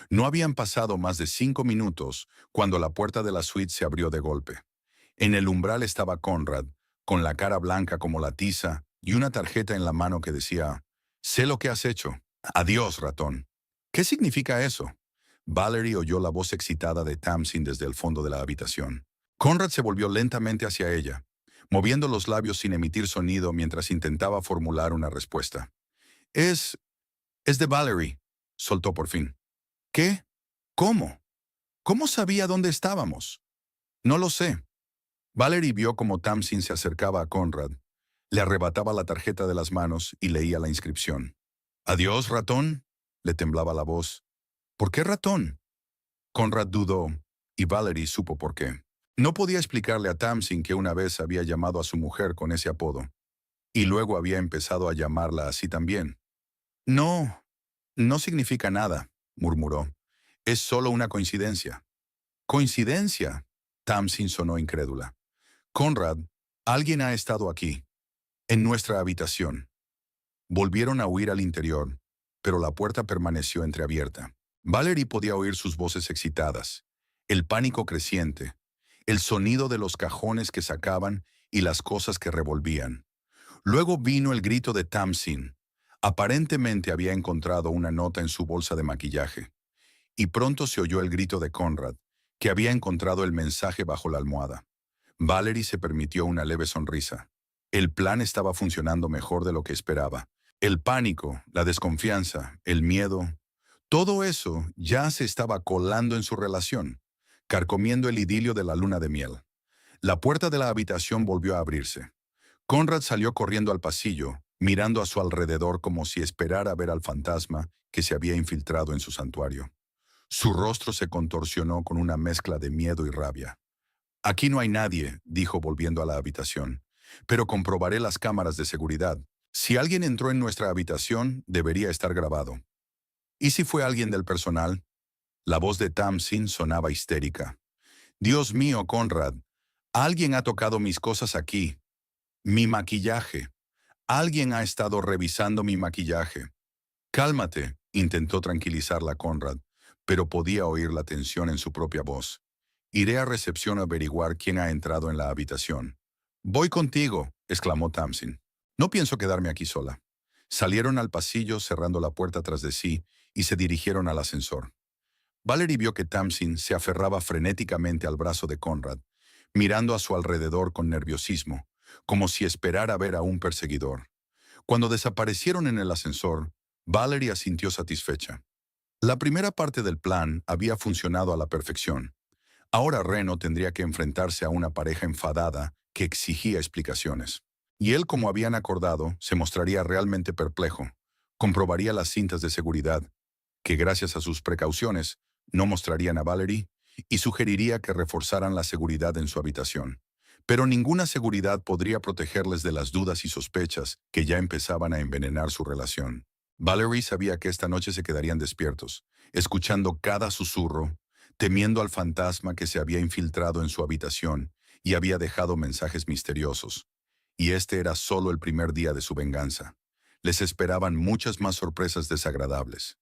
No habían pasado más de 5 minutos cuando la puerta de la suite se abrió de golpe. En el umbral estaba Conrad, con la cara blanca como la tiza y una tarjeta en la mano que decía: «Sé lo que has hecho. Adiós, ratón». «¿Qué significa eso?». Valerie oyó la voz excitada de Tamsin desde el fondo de la habitación. Conrad se volvió lentamente hacia ella, moviendo los labios sin emitir sonido mientras intentaba formular una respuesta. Es de Valerie», soltó por fin. «¿Qué? ¿Cómo? ¿Cómo sabía dónde estábamos?». «No lo sé». Valerie vio cómo Tamsin se acercaba a Conrad, le arrebataba la tarjeta de las manos y leía la inscripción. «Adiós, ratón», le temblaba la voz. «¿Por qué ratón?». Conrad dudó, y Valerie supo por qué. No podía explicarle a Tamsin que una vez había llamado a su mujer con ese apodo, y luego había empezado a llamarla así también. «No, no significa nada», murmuró. «Es solo una coincidencia». «¿Coincidencia?». Tamsin sonó incrédula. «Conrad, alguien ha estado aquí, en nuestra habitación». Volvieron a huir al interior, pero la puerta permaneció entreabierta. Valerie podía oír sus voces excitadas, el pánico creciente, el sonido de los cajones que sacaban y las cosas que revolvían. Luego vino el grito de Tamsin. Aparentemente había encontrado una nota en su bolsa de maquillaje, y pronto se oyó el grito de Conrad, que había encontrado el mensaje bajo la almohada. Valerie se permitió una leve sonrisa. El plan estaba funcionando mejor de lo que esperaba. El pánico, la desconfianza, el miedo, todo eso ya se estaba colando en su relación, carcomiendo el idilio de la luna de miel. La puerta de la habitación volvió a abrirse. Conrad salió corriendo al pasillo, mirando a su alrededor como si esperara ver al fantasma que se había infiltrado en su santuario. Su rostro se contorsionó con una mezcla de miedo y rabia. «Aquí no hay nadie», dijo volviendo a la habitación, «pero comprobaré las cámaras de seguridad. Si alguien entró en nuestra habitación, debería estar grabado». ¿Y si fue alguien del personal? La voz de Tamsin sonaba histérica. «Dios mío, Conrad, alguien ha tocado mis cosas aquí. Mi maquillaje. Alguien ha estado revisando mi maquillaje». «Cálmate», intentó tranquilizarla Conrad, pero podía oír la tensión en su propia voz. «Iré a recepción a averiguar quién ha entrado en la habitación». «Voy contigo», exclamó Tamsin. «No pienso quedarme aquí sola». Salieron al pasillo cerrando la puerta tras de sí y se dirigieron al ascensor. Valerie vio que Tamsin se aferraba frenéticamente al brazo de Conrad, mirando a su alrededor con nerviosismo, como si esperara ver a un perseguidor. Cuando desaparecieron en el ascensor, Valerie asintió satisfecha. La primera parte del plan había funcionado a la perfección. Ahora Reno tendría que enfrentarse a una pareja enfadada que exigía explicaciones. Y él, como habían acordado, se mostraría realmente perplejo. Comprobaría las cintas de seguridad, que gracias a sus precauciones no mostrarían a Valerie, y sugeriría que reforzaran la seguridad en su habitación. Pero ninguna seguridad podría protegerles de las dudas y sospechas que ya empezaban a envenenar su relación. Valerie sabía que esta noche se quedarían despiertos, escuchando cada susurro, temiendo al fantasma que se había infiltrado en su habitación y había dejado mensajes misteriosos. Y este era solo el primer día de su venganza. Les esperaban muchas más sorpresas desagradables.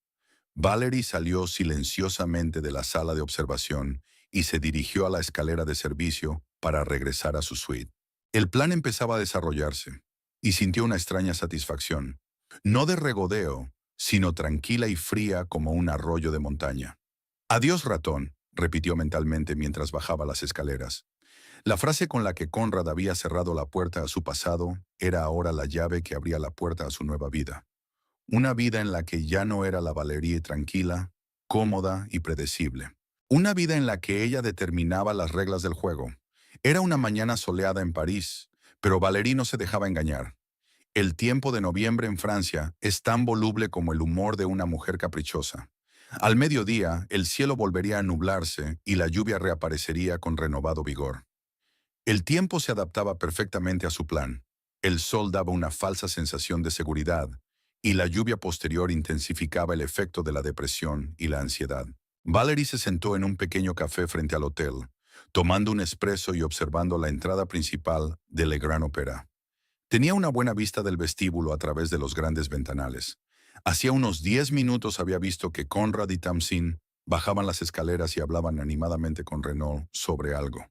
Valerie salió silenciosamente de la sala de observación y se dirigió a la escalera de servicio para regresar a su suite. El plan empezaba a desarrollarse y sintió una extraña satisfacción, no de regodeo, sino tranquila y fría como un arroyo de montaña. «Adiós, ratón», repitió mentalmente mientras bajaba las escaleras. La frase con la que Conrad había cerrado la puerta a su pasado era ahora la llave que abría la puerta a su nueva vida. Una vida en la que ya no era la Valerie tranquila, cómoda y predecible. Una vida en la que ella determinaba las reglas del juego. Era una mañana soleada en París, pero Valerie no se dejaba engañar. El tiempo de noviembre en Francia es tan voluble como el humor de una mujer caprichosa. Al mediodía, el cielo volvería a nublarse y la lluvia reaparecería con renovado vigor. El tiempo se adaptaba perfectamente a su plan. El sol daba una falsa sensación de seguridad, y la lluvia posterior intensificaba el efecto de la depresión y la ansiedad. Valerie se sentó en un pequeño café frente al hotel, tomando un espresso y observando la entrada principal de Le Grand Opéra. Tenía una buena vista del vestíbulo a través de los grandes ventanales. Hacía unos 10 minutos había visto que Conrad y Tamsin bajaban las escaleras y hablaban animadamente con Renaud sobre algo.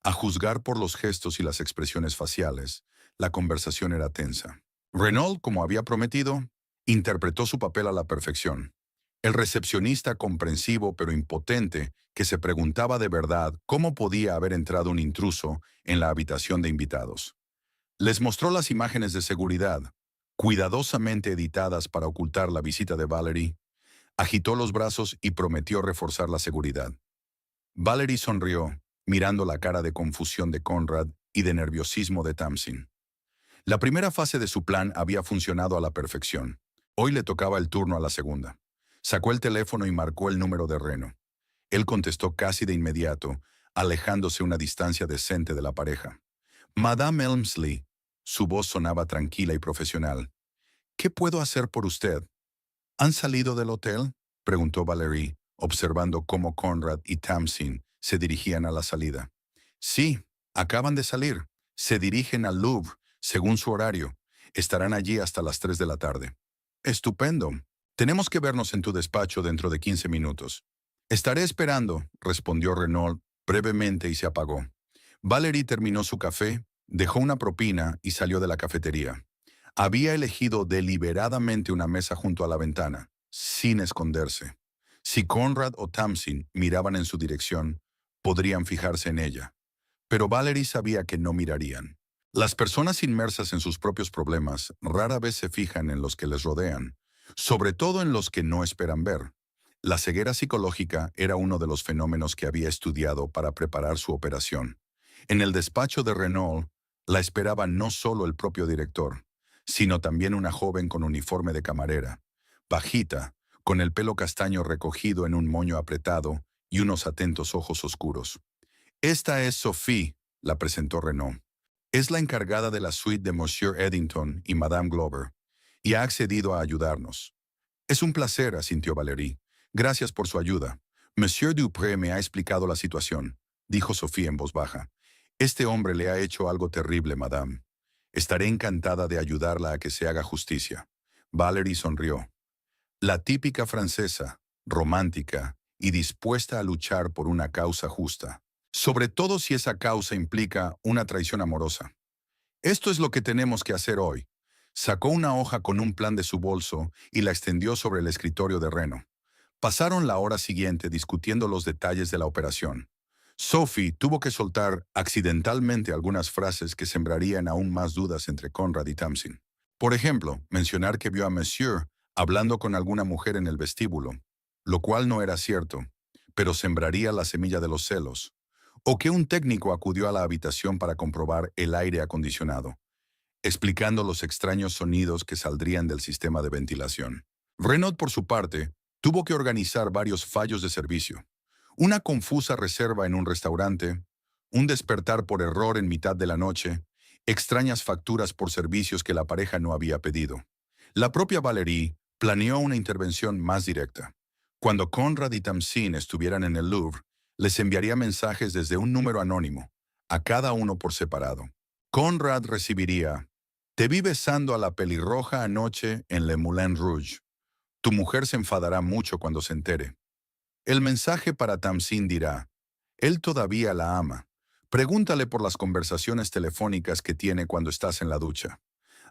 A juzgar por los gestos y las expresiones faciales, la conversación era tensa. Renaud, como había prometido, interpretó su papel a la perfección. El recepcionista comprensivo pero impotente que se preguntaba de verdad cómo podía haber entrado un intruso en la habitación de invitados. Les mostró las imágenes de seguridad, cuidadosamente editadas para ocultar la visita de Valerie, agitó los brazos y prometió reforzar la seguridad. Valerie sonrió, mirando la cara de confusión de Conrad y de nerviosismo de Tamsin. La primera fase de su plan había funcionado a la perfección. Hoy le tocaba el turno a la segunda. Sacó el teléfono y marcó el número de Reno. Él contestó casi de inmediato, alejándose una distancia decente de la pareja. «Madame Elmsley». Su voz sonaba tranquila y profesional. «¿Qué puedo hacer por usted?» «¿Han salido del hotel?», preguntó Valerie, observando cómo Conrad y Tamsin se dirigían a la salida. «Sí, acaban de salir. Se dirigen al Louvre, según su horario. Estarán allí hasta las 3 de la tarde». «Estupendo. Tenemos que vernos en tu despacho dentro de 15 minutos». «Estaré esperando», respondió Renaud brevemente y se apagó. Valerie terminó su café, dejó una propina y salió de la cafetería. Había elegido deliberadamente una mesa junto a la ventana, sin esconderse. Si Conrad o Tamsin miraban en su dirección, podrían fijarse en ella. Pero Valerie sabía que no mirarían. Las personas inmersas en sus propios problemas rara vez se fijan en los que les rodean, sobre todo en los que no esperan ver. La ceguera psicológica era uno de los fenómenos que había estudiado para preparar su operación. En el despacho de Renault, la esperaba no solo el propio director, sino también una joven con uniforme de camarera, bajita, con el pelo castaño recogido en un moño apretado y unos atentos ojos oscuros. Esta es Sophie, la presentó Renault. Es la encargada de la suite de Monsieur Eddington y Madame Glover, y ha accedido a ayudarnos. Es un placer, asintió Valérie. Gracias por su ayuda. Monsieur Dupré me ha explicado la situación, dijo Sophie en voz baja. Este hombre le ha hecho algo terrible, madame. Estaré encantada de ayudarla a que se haga justicia. Valérie sonrió. La típica francesa, romántica y dispuesta a luchar por una causa justa, sobre todo si esa causa implica una traición amorosa. Esto es lo que tenemos que hacer hoy. Sacó una hoja con un plan de su bolso y la extendió sobre el escritorio de Reno. Pasaron la hora siguiente discutiendo los detalles de la operación. Sophie tuvo que soltar accidentalmente algunas frases que sembrarían aún más dudas entre Conrad y Tamsin. Por ejemplo, mencionar que vio a Monsieur hablando con alguna mujer en el vestíbulo, lo cual no era cierto, pero sembraría la semilla de los celos. O que un técnico acudió a la habitación para comprobar el aire acondicionado, explicando los extraños sonidos que saldrían del sistema de ventilación. Renaud, por su parte, tuvo que organizar varios fallos de servicio. Una confusa reserva en un restaurante, un despertar por error en mitad de la noche, extrañas facturas por servicios que la pareja no había pedido. La propia Valérie planeó una intervención más directa. Cuando Conrad y Tamsin estuvieran en el Louvre, les enviaría mensajes desde un número anónimo, a cada uno por separado. Conrad recibiría: te vi besando a la pelirroja anoche en Le Moulin Rouge. Tu mujer se enfadará mucho cuando se entere. El mensaje para Tamsin dirá: él todavía la ama. Pregúntale por las conversaciones telefónicas que tiene cuando estás en la ducha.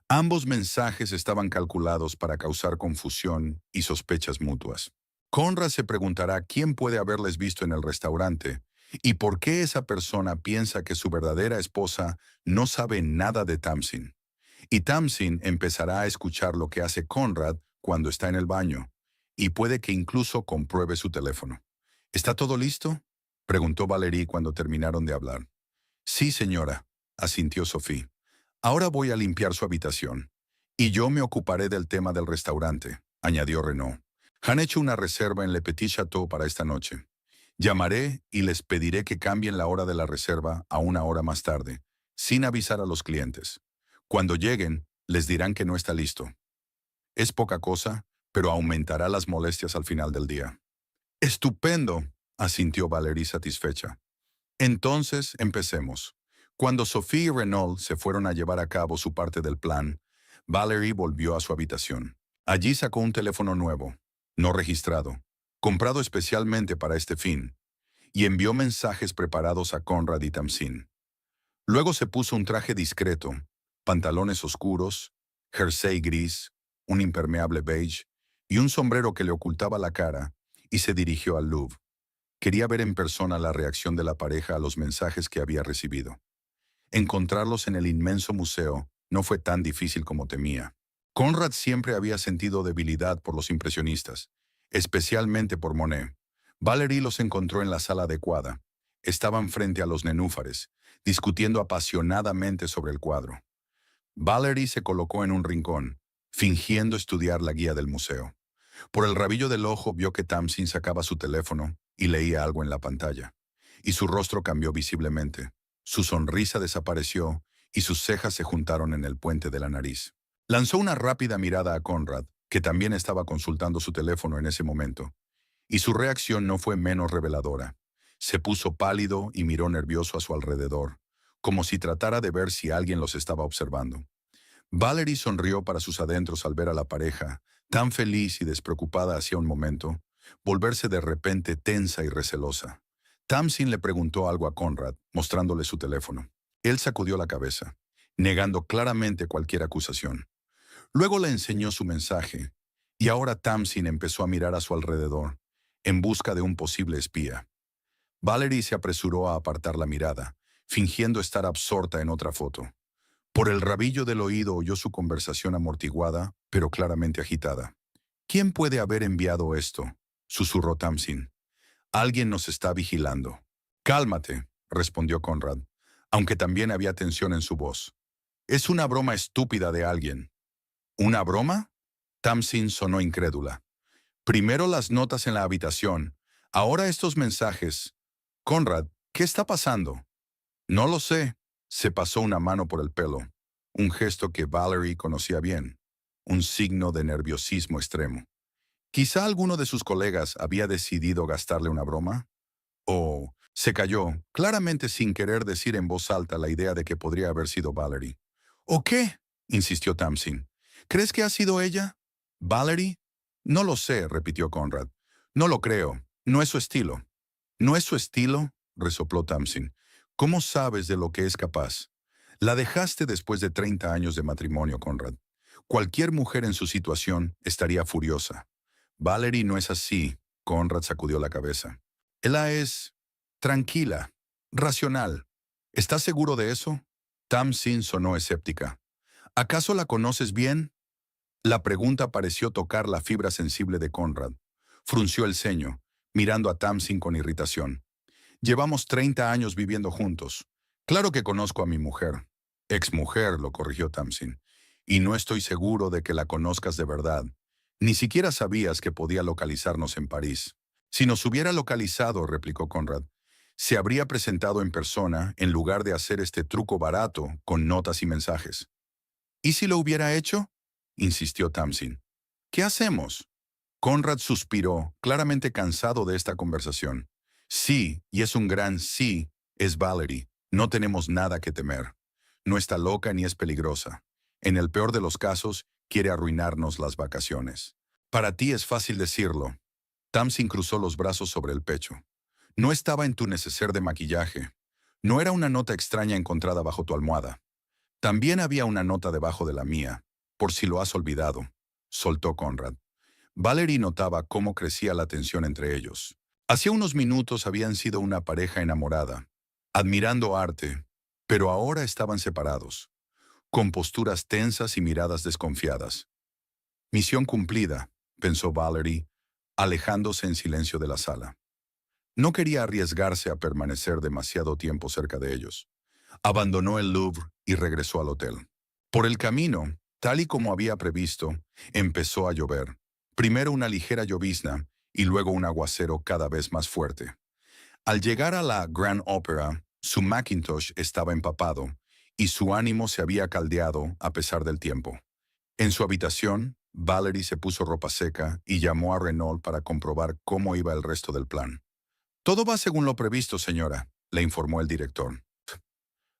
Ambos mensajes estaban calculados para causar confusión y sospechas mutuas. Conrad se preguntará quién puede haberles visto en el restaurante y por qué esa persona piensa que su verdadera esposa no sabe nada de Tamsin. Y Tamsin empezará a escuchar lo que hace Conrad cuando está en el baño, y puede que incluso compruebe su teléfono. ¿Está todo listo?, preguntó Valérie cuando terminaron de hablar. Sí, señora, asintió Sophie. Ahora voy a limpiar su habitación. Y yo me ocuparé del tema del restaurante, añadió Renaud. Han hecho una reserva en Le Petit Château para esta noche. Llamaré y les pediré que cambien la hora de la reserva a una hora más tarde, sin avisar a los clientes. Cuando lleguen, les dirán que no está listo. Es poca cosa, pero aumentará las molestias al final del día. Estupendo, asintió Valérie satisfecha. Entonces, empecemos. Cuando Sophie y Renaud se fueron a llevar a cabo su parte del plan, Valérie volvió a su habitación. Allí sacó un teléfono nuevo, no registrado, comprado especialmente para este fin, y envió mensajes preparados a Conrad y Tamsin. Luego se puso un traje discreto, pantalones oscuros, jersey gris, un impermeable beige y un sombrero que le ocultaba la cara, y se dirigió al Louvre. Quería ver en persona la reacción de la pareja a los mensajes que había recibido. Encontrarlos en el inmenso museo no fue tan difícil como temía. Conrad siempre había sentido debilidad por los impresionistas, especialmente por Monet. Valérie los encontró en la sala adecuada. Estaban frente a los nenúfares, discutiendo apasionadamente sobre el cuadro. Valérie se colocó en un rincón, fingiendo estudiar la guía del museo. Por el rabillo del ojo vio que Tamsin sacaba su teléfono y leía algo en la pantalla. Y su rostro cambió visiblemente. Su sonrisa desapareció y sus cejas se juntaron en el puente de la nariz. Lanzó una rápida mirada a Conrad, que también estaba consultando su teléfono en ese momento. Y su reacción no fue menos reveladora. Se puso pálido y miró nervioso a su alrededor, como si tratara de ver si alguien los estaba observando. Valérie sonrió para sus adentros al ver a la pareja, tan feliz y despreocupada hacía un momento, volverse de repente tensa y recelosa. Tamsin le preguntó algo a Conrad, mostrándole su teléfono. Él sacudió la cabeza, negando claramente cualquier acusación. Luego le enseñó su mensaje, y ahora Tamsin empezó a mirar a su alrededor, en busca de un posible espía. Valerie se apresuró a apartar la mirada, fingiendo estar absorta en otra foto. Por el rabillo del oído oyó su conversación amortiguada, pero claramente agitada. ¿Quién puede haber enviado esto?, susurró Tamsin. Alguien nos está vigilando. Cálmate, respondió Conrad, aunque también había tensión en su voz. Es una broma estúpida de alguien. ¿Una broma? Tamsin sonó incrédula. Primero las notas en la habitación, ahora estos mensajes. Conrad, ¿qué está pasando? No lo sé. Se pasó una mano por el pelo, un gesto que Valerie conocía bien, un signo de nerviosismo extremo. Quizá alguno de sus colegas había decidido gastarle una broma. O se calló, claramente sin querer decir en voz alta la idea de que podría haber sido Valerie. ¿O qué?, insistió Tamsin. ¿Crees que ha sido ella? ¿Valerie? No lo sé, repitió Conrad. No lo creo. No es su estilo. ¿No es su estilo?, resopló Tamsin. ¿Cómo sabes de lo que es capaz? La dejaste después de 30 años de matrimonio, Conrad. Cualquier mujer en su situación estaría furiosa. Valerie no es así, Conrad sacudió la cabeza. Ella es tranquila, racional. ¿Estás seguro de eso? Tamsin sonó escéptica. ¿Acaso la conoces bien? La pregunta pareció tocar la fibra sensible de Conrad. Frunció el ceño, mirando a Tamsin con irritación. Llevamos 30 años viviendo juntos. Claro que conozco a mi mujer. Exmujer, lo corrigió Tamsin. Y no estoy seguro de que la conozcas de verdad. Ni siquiera sabías que podía localizarnos en París. Si nos hubiera localizado, replicó Conrad, se habría presentado en persona en lugar de hacer este truco barato con notas y mensajes. ¿Y si lo hubiera hecho?, insistió Tamsin. ¿Qué hacemos? Conrad suspiró, claramente cansado de esta conversación. Sí, y es un gran sí, es Valerie. No tenemos nada que temer. No está loca ni es peligrosa. En el peor de los casos, quiere arruinarnos las vacaciones. Para ti es fácil decirlo. Tamsin cruzó los brazos sobre el pecho. No estaba en tu neceser de maquillaje. No era una nota extraña encontrada bajo tu almohada. También había una nota debajo de la mía, por si lo has olvidado, soltó Conrad. Valerie notaba cómo crecía la tensión entre ellos. Hacía unos minutos habían sido una pareja enamorada, admirando arte, pero ahora estaban separados, con posturas tensas y miradas desconfiadas. Misión cumplida, pensó Valerie, alejándose en silencio de la sala. No quería arriesgarse a permanecer demasiado tiempo cerca de ellos. Abandonó el Louvre y regresó al hotel. Por el camino, tal y como había previsto, empezó a llover. Primero una ligera llovizna y luego un aguacero cada vez más fuerte. Al llegar a la Grand Opera, su Macintosh estaba empapado y su ánimo se había caldeado a pesar del tiempo. En su habitación, Valerie se puso ropa seca y llamó a Renault para comprobar cómo iba el resto del plan. Todo va según lo previsto, señora, le informó el director.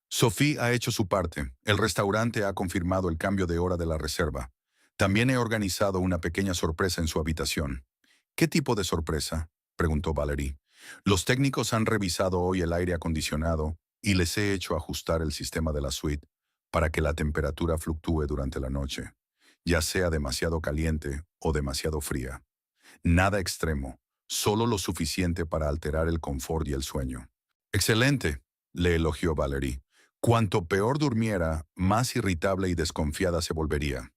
Sophie ha hecho su parte. El restaurante ha confirmado el cambio de hora de la reserva. También he organizado una pequeña sorpresa en su habitación. ¿Qué tipo de sorpresa?, preguntó Valerie. Los técnicos han revisado hoy el aire acondicionado y les he hecho ajustar el sistema de la suite para que la temperatura fluctúe durante la noche, ya sea demasiado caliente o demasiado fría. Nada extremo, solo lo suficiente para alterar el confort y el sueño. Excelente, le elogió Valerie. Cuanto peor durmiera, más irritable y desconfiada se volvería.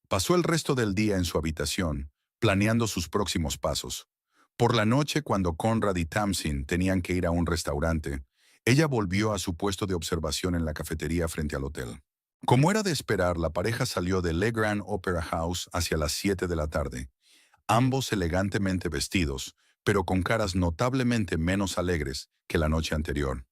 Pasó el resto del día en su habitación, planeando sus próximos pasos. Por la noche, cuando Conrad y Tamsin tenían que ir a un restaurante, ella volvió a su puesto de observación en la cafetería frente al hotel. Como era de esperar, la pareja salió de Le Grand Opera House hacia las 7 de la tarde, ambos elegantemente vestidos, pero con caras notablemente menos alegres que la noche anterior.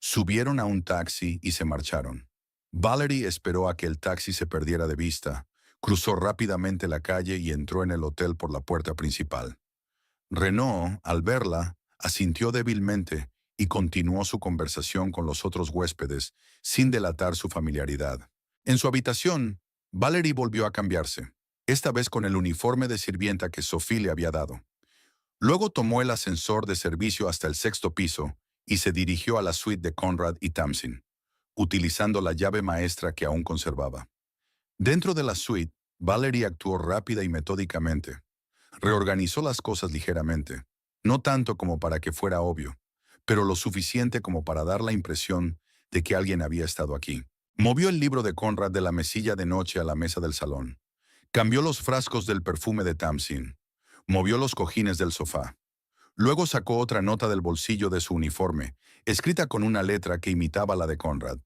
Subieron a un taxi y se marcharon. Valerie esperó a que el taxi se perdiera de vista, cruzó rápidamente la calle y entró en el hotel por la puerta principal. Renaud, al verla, asintió débilmente y continuó su conversación con los otros huéspedes sin delatar su familiaridad. En su habitación, Valerie volvió a cambiarse, esta vez con el uniforme de sirvienta que Sophie le había dado. Luego tomó el ascensor de servicio hasta el 6º piso y se dirigió a la suite de Conrad y Tamsin, utilizando la llave maestra que aún conservaba. Dentro de la suite, Valerie actuó rápida y metódicamente. Reorganizó las cosas ligeramente, no tanto como para que fuera obvio, pero lo suficiente como para dar la impresión de que alguien había estado aquí. Movió el libro de Conrad de la mesilla de noche a la mesa del salón. Cambió los frascos del perfume de Tamsin. Movió los cojines del sofá. Luego sacó otra nota del bolsillo de su uniforme, escrita con una letra que imitaba la de Conrad.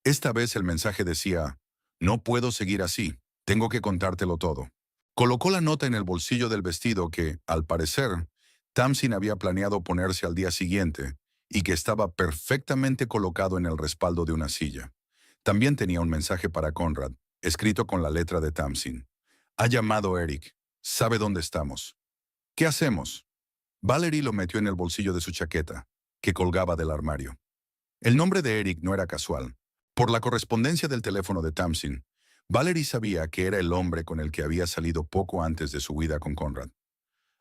Esta vez el mensaje decía: «No puedo seguir así, tengo que contártelo todo». Colocó la nota en el bolsillo del vestido que, al parecer, Tamsin había planeado ponerse al día siguiente y que estaba perfectamente colocado en el respaldo de una silla. También tenía un mensaje para Conrad, escrito con la letra de Tamsin. «Ha llamado Eric. Sabe dónde estamos. ¿Qué hacemos?». Valerie lo metió en el bolsillo de su chaqueta, que colgaba del armario. El nombre de Eric no era casual. Por la correspondencia del teléfono de Tamsin, Valerie sabía que era el hombre con el que había salido poco antes de su huida con Conrad.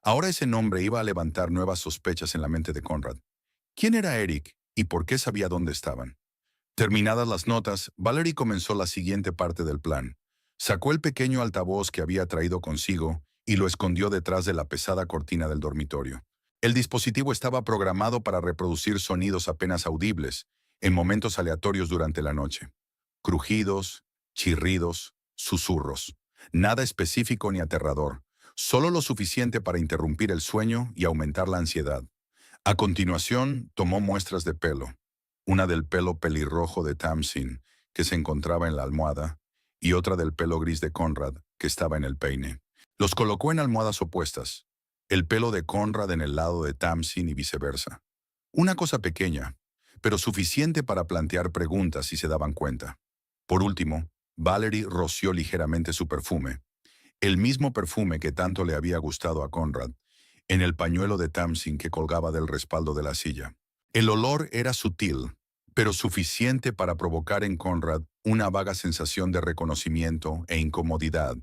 Ahora ese nombre iba a levantar nuevas sospechas en la mente de Conrad. ¿Quién era Eric y por qué sabía dónde estaban? Terminadas las notas, Valerie comenzó la siguiente parte del plan. Sacó el pequeño altavoz que había traído consigo y lo escondió detrás de la pesada cortina del dormitorio. El dispositivo estaba programado para reproducir sonidos apenas audibles, en momentos aleatorios durante la noche. Crujidos, chirridos, susurros. Nada específico ni aterrador, solo lo suficiente para interrumpir el sueño y aumentar la ansiedad. A continuación, tomó muestras de pelo. Una del pelo pelirrojo de Tamsin, que se encontraba en la almohada, y otra del pelo gris de Conrad, que estaba en el peine. Los colocó en almohadas opuestas, el pelo de Conrad en el lado de Tamsin y viceversa. Una cosa pequeña, pero suficiente para plantear preguntas si se daban cuenta. Por último, Valerie roció ligeramente su perfume, el mismo perfume que tanto le había gustado a Conrad, en el pañuelo de Tamsin que colgaba del respaldo de la silla. El olor era sutil, pero suficiente para provocar en Conrad una vaga sensación de reconocimiento e incomodidad,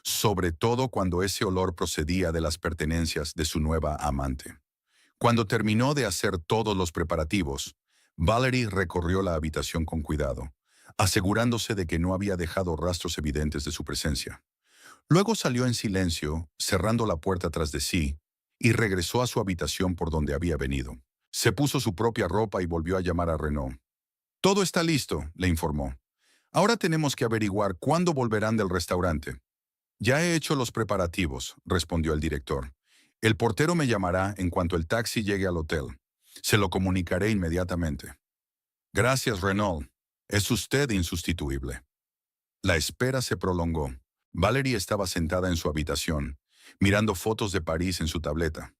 sobre todo cuando ese olor procedía de las pertenencias de su nueva amante. Cuando terminó de hacer todos los preparativos, Valerie recorrió la habitación con cuidado, asegurándose de que no había dejado rastros evidentes de su presencia. Luego salió en silencio, cerrando la puerta tras de sí, y regresó a su habitación por donde había venido. Se puso su propia ropa y volvió a llamar a Renaud. «Todo está listo», le informó. «Ahora tenemos que averiguar cuándo volverán del restaurante». «Ya he hecho los preparativos», respondió el director. «El portero me llamará en cuanto el taxi llegue al hotel. Se lo comunicaré inmediatamente». «Gracias, Renaud. Es usted insustituible». La espera se prolongó. Valerie estaba sentada en su habitación, mirando fotos de París en su tableta.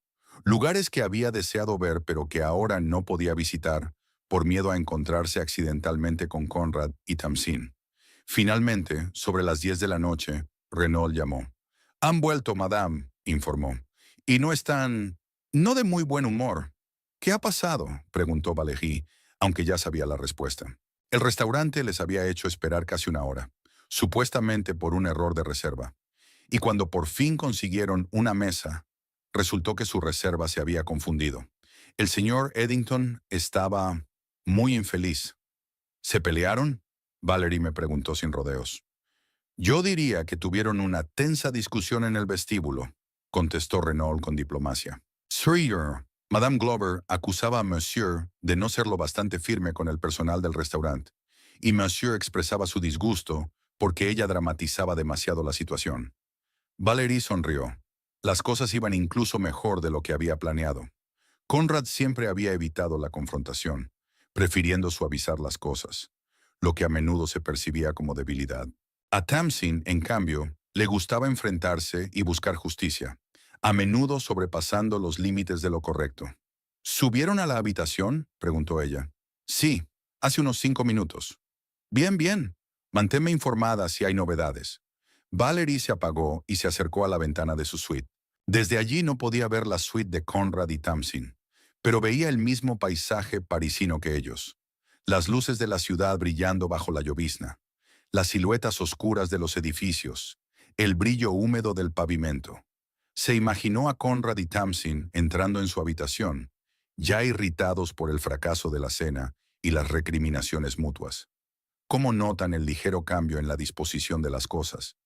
Lugares que había deseado ver pero que ahora no podía visitar, por miedo a encontrarse accidentalmente con Conrad y Tamsin. Finalmente, sobre las 10 de la noche, Renaud llamó. «Han vuelto, madame», informó. «Y no están... no de muy buen humor». «¿Qué ha pasado?», preguntó Valerie, aunque ya sabía la respuesta. El restaurante les había hecho esperar casi una hora, supuestamente por un error de reserva. Y cuando por fin consiguieron una mesa, resultó que su reserva se había confundido. El señor Eddington estaba muy infeliz. «¿Se pelearon?», Valerie me preguntó sin rodeos. «Yo diría que tuvieron una tensa discusión en el vestíbulo», contestó Renaud con diplomacia. «Sir, Madame Glover acusaba a Monsieur de no ser lo bastante firme con el personal del restaurante, y Monsieur expresaba su disgusto porque ella dramatizaba demasiado la situación». Valerie sonrió. Las cosas iban incluso mejor de lo que había planeado. Conrad siempre había evitado la confrontación, prefiriendo suavizar las cosas, lo que a menudo se percibía como debilidad. A Tamsin, en cambio, le gustaba enfrentarse y buscar justicia, a menudo sobrepasando los límites de lo correcto. «¿Subieron a la habitación?», preguntó ella. «Sí, hace unos 5 minutos». «Bien, bien. Manténme informada si hay novedades». Valerie se apagó y se acercó a la ventana de su suite. Desde allí no podía ver la suite de Conrad y Tamsin, pero veía el mismo paisaje parisino que ellos. Las luces de la ciudad brillando bajo la llovizna, las siluetas oscuras de los edificios, el brillo húmedo del pavimento. Se imaginó a Conrad y Tamsin entrando en su habitación, ya irritados por el fracaso de la cena y las recriminaciones mutuas. ¿Cómo notan el ligero cambio en la disposición de las cosas?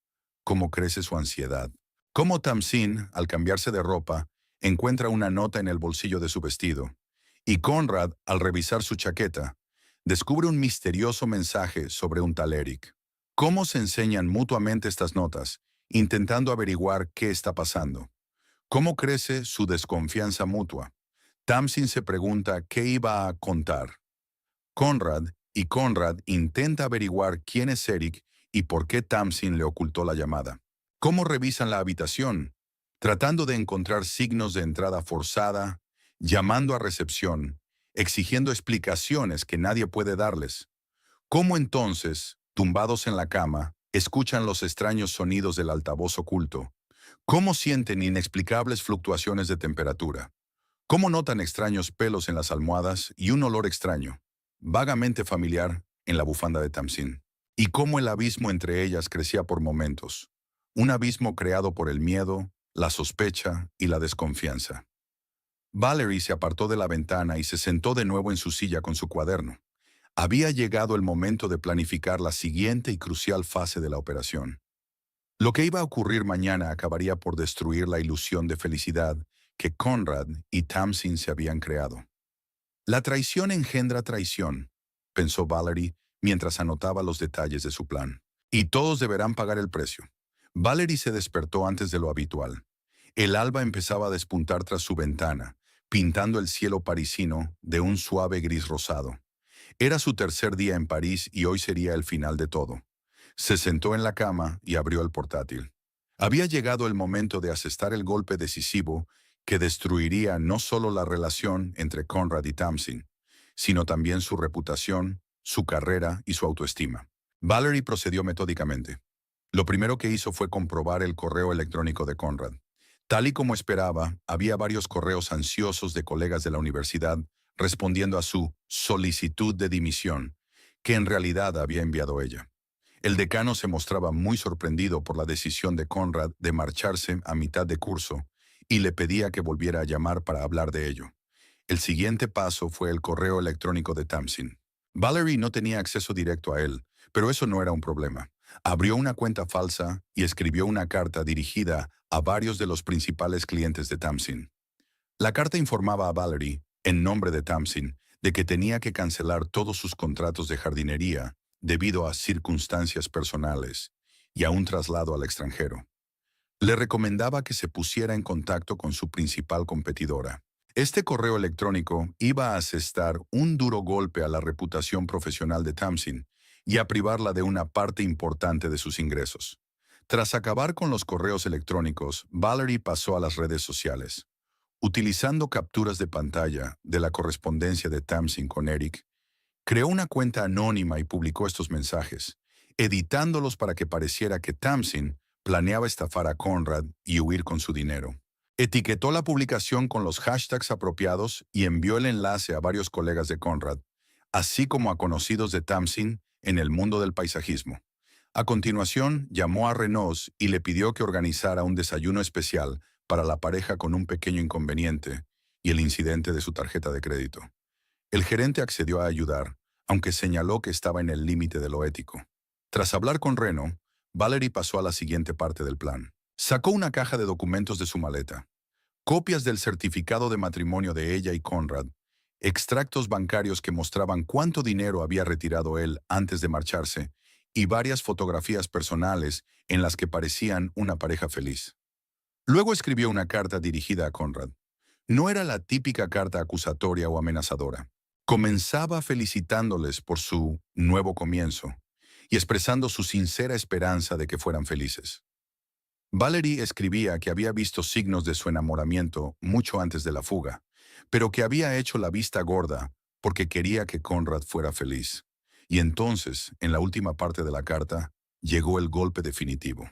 cómo crece su ansiedad. Cómo Tamsin, al cambiarse de ropa, encuentra una nota en el bolsillo de su vestido. Y Conrad, al revisar su chaqueta, descubre un misterioso mensaje sobre un tal Eric. Cómo se enseñan mutuamente estas notas, intentando averiguar qué está pasando. Cómo crece su desconfianza mutua. Tamsin se pregunta qué iba a contar. Conrad intenta averiguar quién es Eric y por qué Tamsin le ocultó la llamada. ¿Cómo revisan la habitación? Tratando de encontrar signos de entrada forzada, llamando a recepción, exigiendo explicaciones que nadie puede darles. ¿Cómo entonces, tumbados en la cama, escuchan los extraños sonidos del altavoz oculto? ¿Cómo sienten inexplicables fluctuaciones de temperatura? ¿Cómo notan extraños pelos en las almohadas y un olor extraño, vagamente familiar, en la bufanda de Tamsin? Y cómo el abismo entre ellas crecía por momentos, un abismo creado por el miedo, la sospecha y la desconfianza. Valerie se apartó de la ventana y se sentó de nuevo en su silla con su cuaderno. Había llegado el momento de planificar la siguiente y crucial fase de la operación. Lo que iba a ocurrir mañana acabaría por destruir la ilusión de felicidad que Conrad y Tamsin se habían creado. La traición engendra traición, pensó Valerie mientras anotaba los detalles de su plan. Y todos deberán pagar el precio. Valerie se despertó antes de lo habitual. El alba empezaba a despuntar tras su ventana, pintando el cielo parisino de un suave gris rosado. Era su tercer día en París y hoy sería el final de todo. Se sentó en la cama y abrió el portátil. Había llegado el momento de asestar el golpe decisivo que destruiría no solo la relación entre Conrad y Tamsin, sino también su reputación, su carrera y su autoestima. Valerie procedió metódicamente. Lo primero que hizo fue comprobar el correo electrónico de Conrad. Tal y como esperaba, había varios correos ansiosos de colegas de la universidad respondiendo a su solicitud de dimisión, que en realidad había enviado ella. El decano se mostraba muy sorprendido por la decisión de Conrad de marcharse a mitad de curso y le pedía que volviera a llamar para hablar de ello. El siguiente paso fue el correo electrónico de Tamsin. Valerie no tenía acceso directo a él, pero eso no era un problema. Abrió una cuenta falsa y escribió una carta dirigida a varios de los principales clientes de Tamsin. La carta informaba a Valerie, en nombre de Tamsin, de que tenía que cancelar todos sus contratos de jardinería debido a circunstancias personales y a un traslado al extranjero. Le recomendaba que se pusiera en contacto con su principal competidora. Este correo electrónico iba a asestar un duro golpe a la reputación profesional de Tamsin y a privarla de una parte importante de sus ingresos. Tras acabar con los correos electrónicos, Valerie pasó a las redes sociales. Utilizando capturas de pantalla de la correspondencia de Tamsin con Eric, creó una cuenta anónima y publicó estos mensajes, editándolos para que pareciera que Tamsin planeaba estafar a Conrad y huir con su dinero. Etiquetó la publicación con los hashtags apropiados y envió el enlace a varios colegas de Conrad, así como a conocidos de Tamsin en el mundo del paisajismo. A continuación, llamó a Renault y le pidió que organizara un desayuno especial para la pareja con un pequeño inconveniente y el incidente de su tarjeta de crédito. El gerente accedió a ayudar, aunque señaló que estaba en el límite de lo ético. Tras hablar con Reno, Valerie pasó a la siguiente parte del plan. Sacó una caja de documentos de su maleta, copias del certificado de matrimonio de ella y Conrad, extractos bancarios que mostraban cuánto dinero había retirado él antes de marcharse, y varias fotografías personales en las que parecían una pareja feliz. Luego escribió una carta dirigida a Conrad. No era la típica carta acusatoria o amenazadora. Comenzaba felicitándoles por su nuevo comienzo y expresando su sincera esperanza de que fueran felices. Valerie escribía que había visto signos de su enamoramiento mucho antes de la fuga, pero que había hecho la vista gorda porque quería que Conrad fuera feliz. Y entonces, en la última parte de la carta, llegó el golpe definitivo.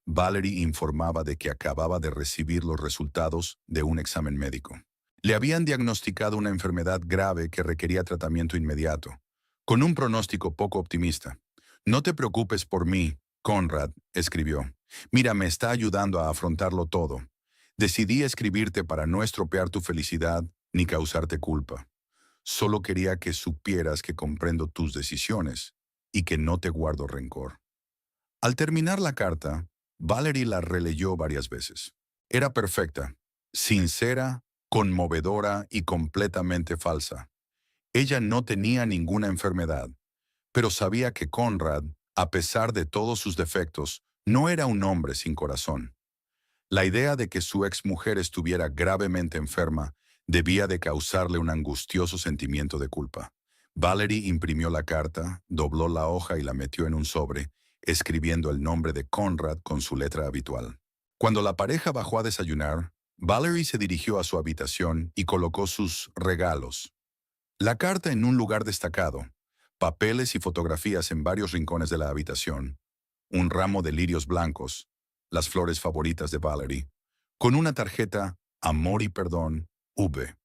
Valerie informaba de que acababa de recibir los resultados de un examen médico. Le habían diagnosticado una enfermedad grave que requería tratamiento inmediato, con un pronóstico poco optimista. No te preocupes por mí, Conrad, escribió. Mira, me está ayudando a afrontarlo todo. Decidí escribirte para no estropear tu felicidad ni causarte culpa. Solo quería que supieras que comprendo tus decisiones y que no te guardo rencor. Al terminar la carta, Valerie la releyó varias veces. Era perfecta, sincera, conmovedora y completamente falsa. Ella no tenía ninguna enfermedad, pero sabía que Conrad, a pesar de todos sus defectos, no era un hombre sin corazón. La idea de que su exmujer estuviera gravemente enferma debía de causarle un angustioso sentimiento de culpa. Valerie imprimió la carta, dobló la hoja y la metió en un sobre, escribiendo el nombre de Conrad con su letra habitual. Cuando la pareja bajó a desayunar, Valerie se dirigió a su habitación y colocó sus regalos. La carta en un lugar destacado, papeles y fotografías en varios rincones de la habitación, un ramo de lirios blancos, las flores favoritas de Valerie, con una tarjeta Amor y Perdón, V.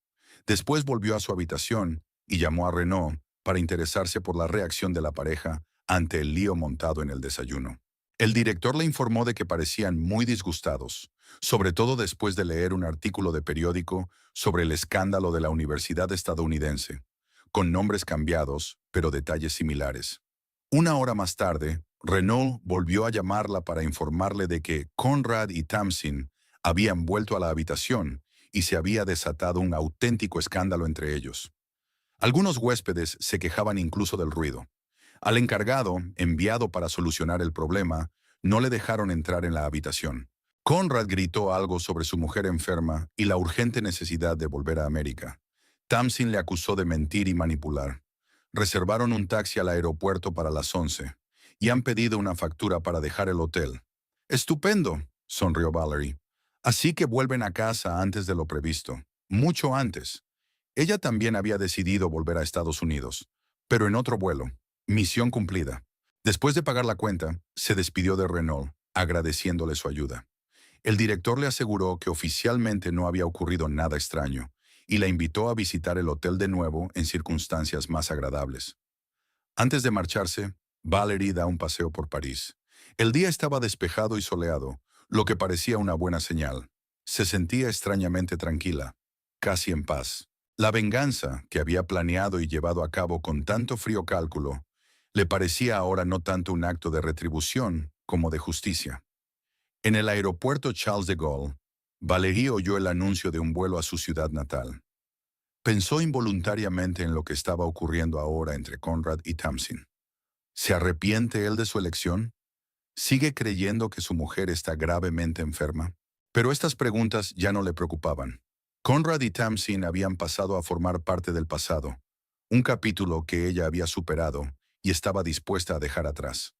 Después volvió a su habitación y llamó a Renaud para interesarse por la reacción de la pareja ante el lío montado en el desayuno. El director le informó de que parecían muy disgustados, sobre todo después de leer un artículo de periódico sobre el escándalo de la universidad estadounidense, con nombres cambiados, pero detalles similares. Una hora más tarde, Renaud volvió a llamarla para informarle de que Conrad y Tamsin habían vuelto a la habitación y se había desatado un auténtico escándalo entre ellos. Algunos huéspedes se quejaban incluso del ruido. Al encargado, enviado para solucionar el problema, no le dejaron entrar en la habitación. Conrad gritó algo sobre su mujer enferma y la urgente necesidad de volver a América. Tamsin le acusó de mentir y manipular. Reservaron un taxi al aeropuerto para las 11 y han pedido una factura para dejar el hotel. Estupendo, sonrió Valerie. Así que vuelven a casa antes de lo previsto, mucho antes. Ella también había decidido volver a Estados Unidos, pero en otro vuelo. Misión cumplida. Después de pagar la cuenta, se despidió de Renaud, agradeciéndole su ayuda. El director le aseguró que oficialmente no había ocurrido nada extraño y la invitó a visitar el hotel de nuevo en circunstancias más agradables. Antes de marcharse, Valerie da un paseo por París. El día estaba despejado y soleado, lo que parecía una buena señal. Se sentía extrañamente tranquila, casi en paz. La venganza, que había planeado y llevado a cabo con tanto frío cálculo, le parecía ahora no tanto un acto de retribución como de justicia. En el aeropuerto Charles de Gaulle, Valerie oyó el anuncio de un vuelo a su ciudad natal. Pensó involuntariamente en lo que estaba ocurriendo ahora entre Conrad y Tamsin. ¿Se arrepiente él de su elección? ¿Sigue creyendo que su mujer está gravemente enferma? Pero estas preguntas ya no le preocupaban. Conrad y Tamsin habían pasado a formar parte del pasado, un capítulo que ella había superado y estaba dispuesta a dejar atrás.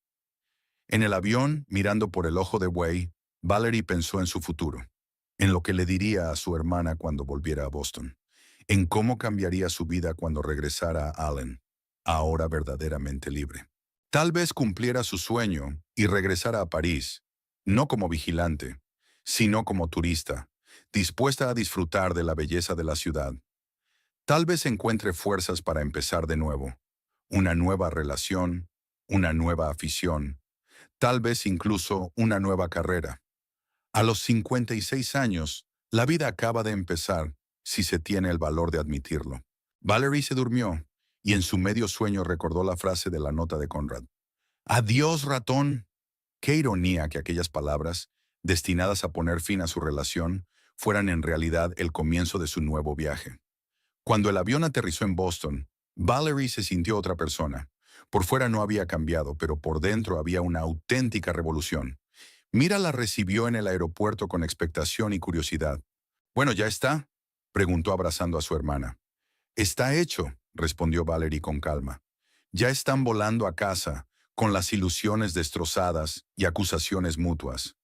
En el avión, mirando por el ojo de buey, Valerie pensó en su futuro, en lo que le diría a su hermana cuando volviera a Boston, en cómo cambiaría su vida cuando regresara a Allen, ahora verdaderamente libre. Tal vez cumpliera su sueño y regresara a París, no como vigilante, sino como turista, dispuesta a disfrutar de la belleza de la ciudad. Tal vez encuentre fuerzas para empezar de nuevo, una nueva relación, una nueva afición, tal vez incluso una nueva carrera. A los 56 años, la vida acaba de empezar, si se tiene el valor de admitirlo. Valerie se durmió y en su medio sueño recordó la frase de la nota de Conrad. «Adiós, ratón». Qué ironía que aquellas palabras, destinadas a poner fin a su relación, fueran en realidad el comienzo de su nuevo viaje. Cuando el avión aterrizó en Boston, Valerie se sintió otra persona. Por fuera no había cambiado, pero por dentro había una auténtica revolución. Mira la recibió en el aeropuerto con expectación y curiosidad. «Bueno, ¿ya está?», preguntó abrazando a su hermana. «Está hecho», respondió Valerie con calma. «Ya están volando a casa, con las ilusiones destrozadas y acusaciones mutuas».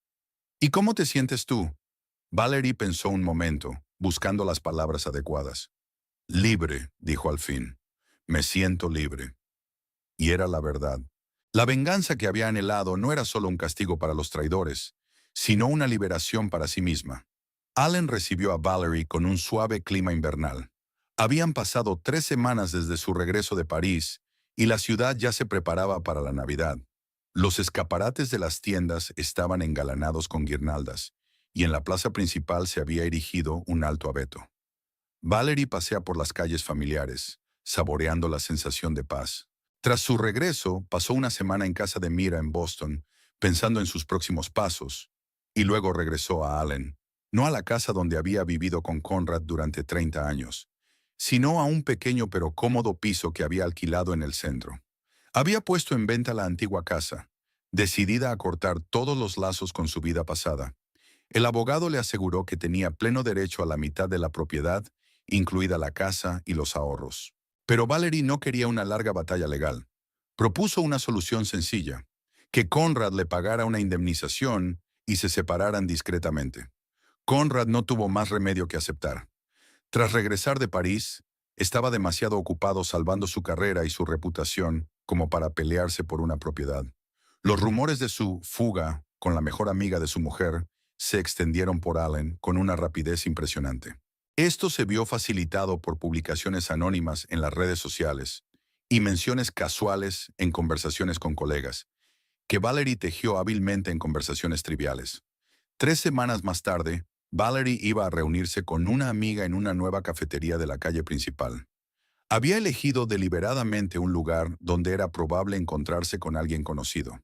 «¿Y cómo te sientes tú?». Valerie pensó un momento, buscando las palabras adecuadas. «Libre», dijo al fin. «Me siento libre». Y era la verdad. La venganza que había anhelado no era solo un castigo para los traidores, sino una liberación para sí misma. Allen recibió a Valerie con un suave clima invernal. Habían pasado 3 semanas desde su regreso de París y la ciudad ya se preparaba para la Navidad. Los escaparates de las tiendas estaban engalanados con guirnaldas y en la plaza principal se había erigido un alto abeto. Valerie pasea por las calles familiares, saboreando la sensación de paz. Tras su regreso, pasó una semana en casa de Mira en Boston, pensando en sus próximos pasos, y luego regresó a Allen, no a la casa donde había vivido con Conrad durante 30 años, sino a un pequeño pero cómodo piso que había alquilado en el centro. Había puesto en venta la antigua casa, decidida a cortar todos los lazos con su vida pasada. El abogado le aseguró que tenía pleno derecho a la mitad de la propiedad, incluida la casa y los ahorros. Pero Valerie no quería una larga batalla legal. Propuso una solución sencilla, que Conrad le pagara una indemnización y se separaran discretamente. Conrad no tuvo más remedio que aceptar. Tras regresar de París, estaba demasiado ocupado salvando su carrera y su reputación como para pelearse por una propiedad. Los rumores de su fuga con la mejor amiga de su mujer se extendieron por Allen con una rapidez impresionante. Esto se vio facilitado por publicaciones anónimas en las redes sociales y menciones casuales en conversaciones con colegas, que Valerie tejió hábilmente en conversaciones triviales. 3 semanas más tarde, Valerie iba a reunirse con una amiga en una nueva cafetería de la calle principal. Había elegido deliberadamente un lugar donde era probable encontrarse con alguien conocido.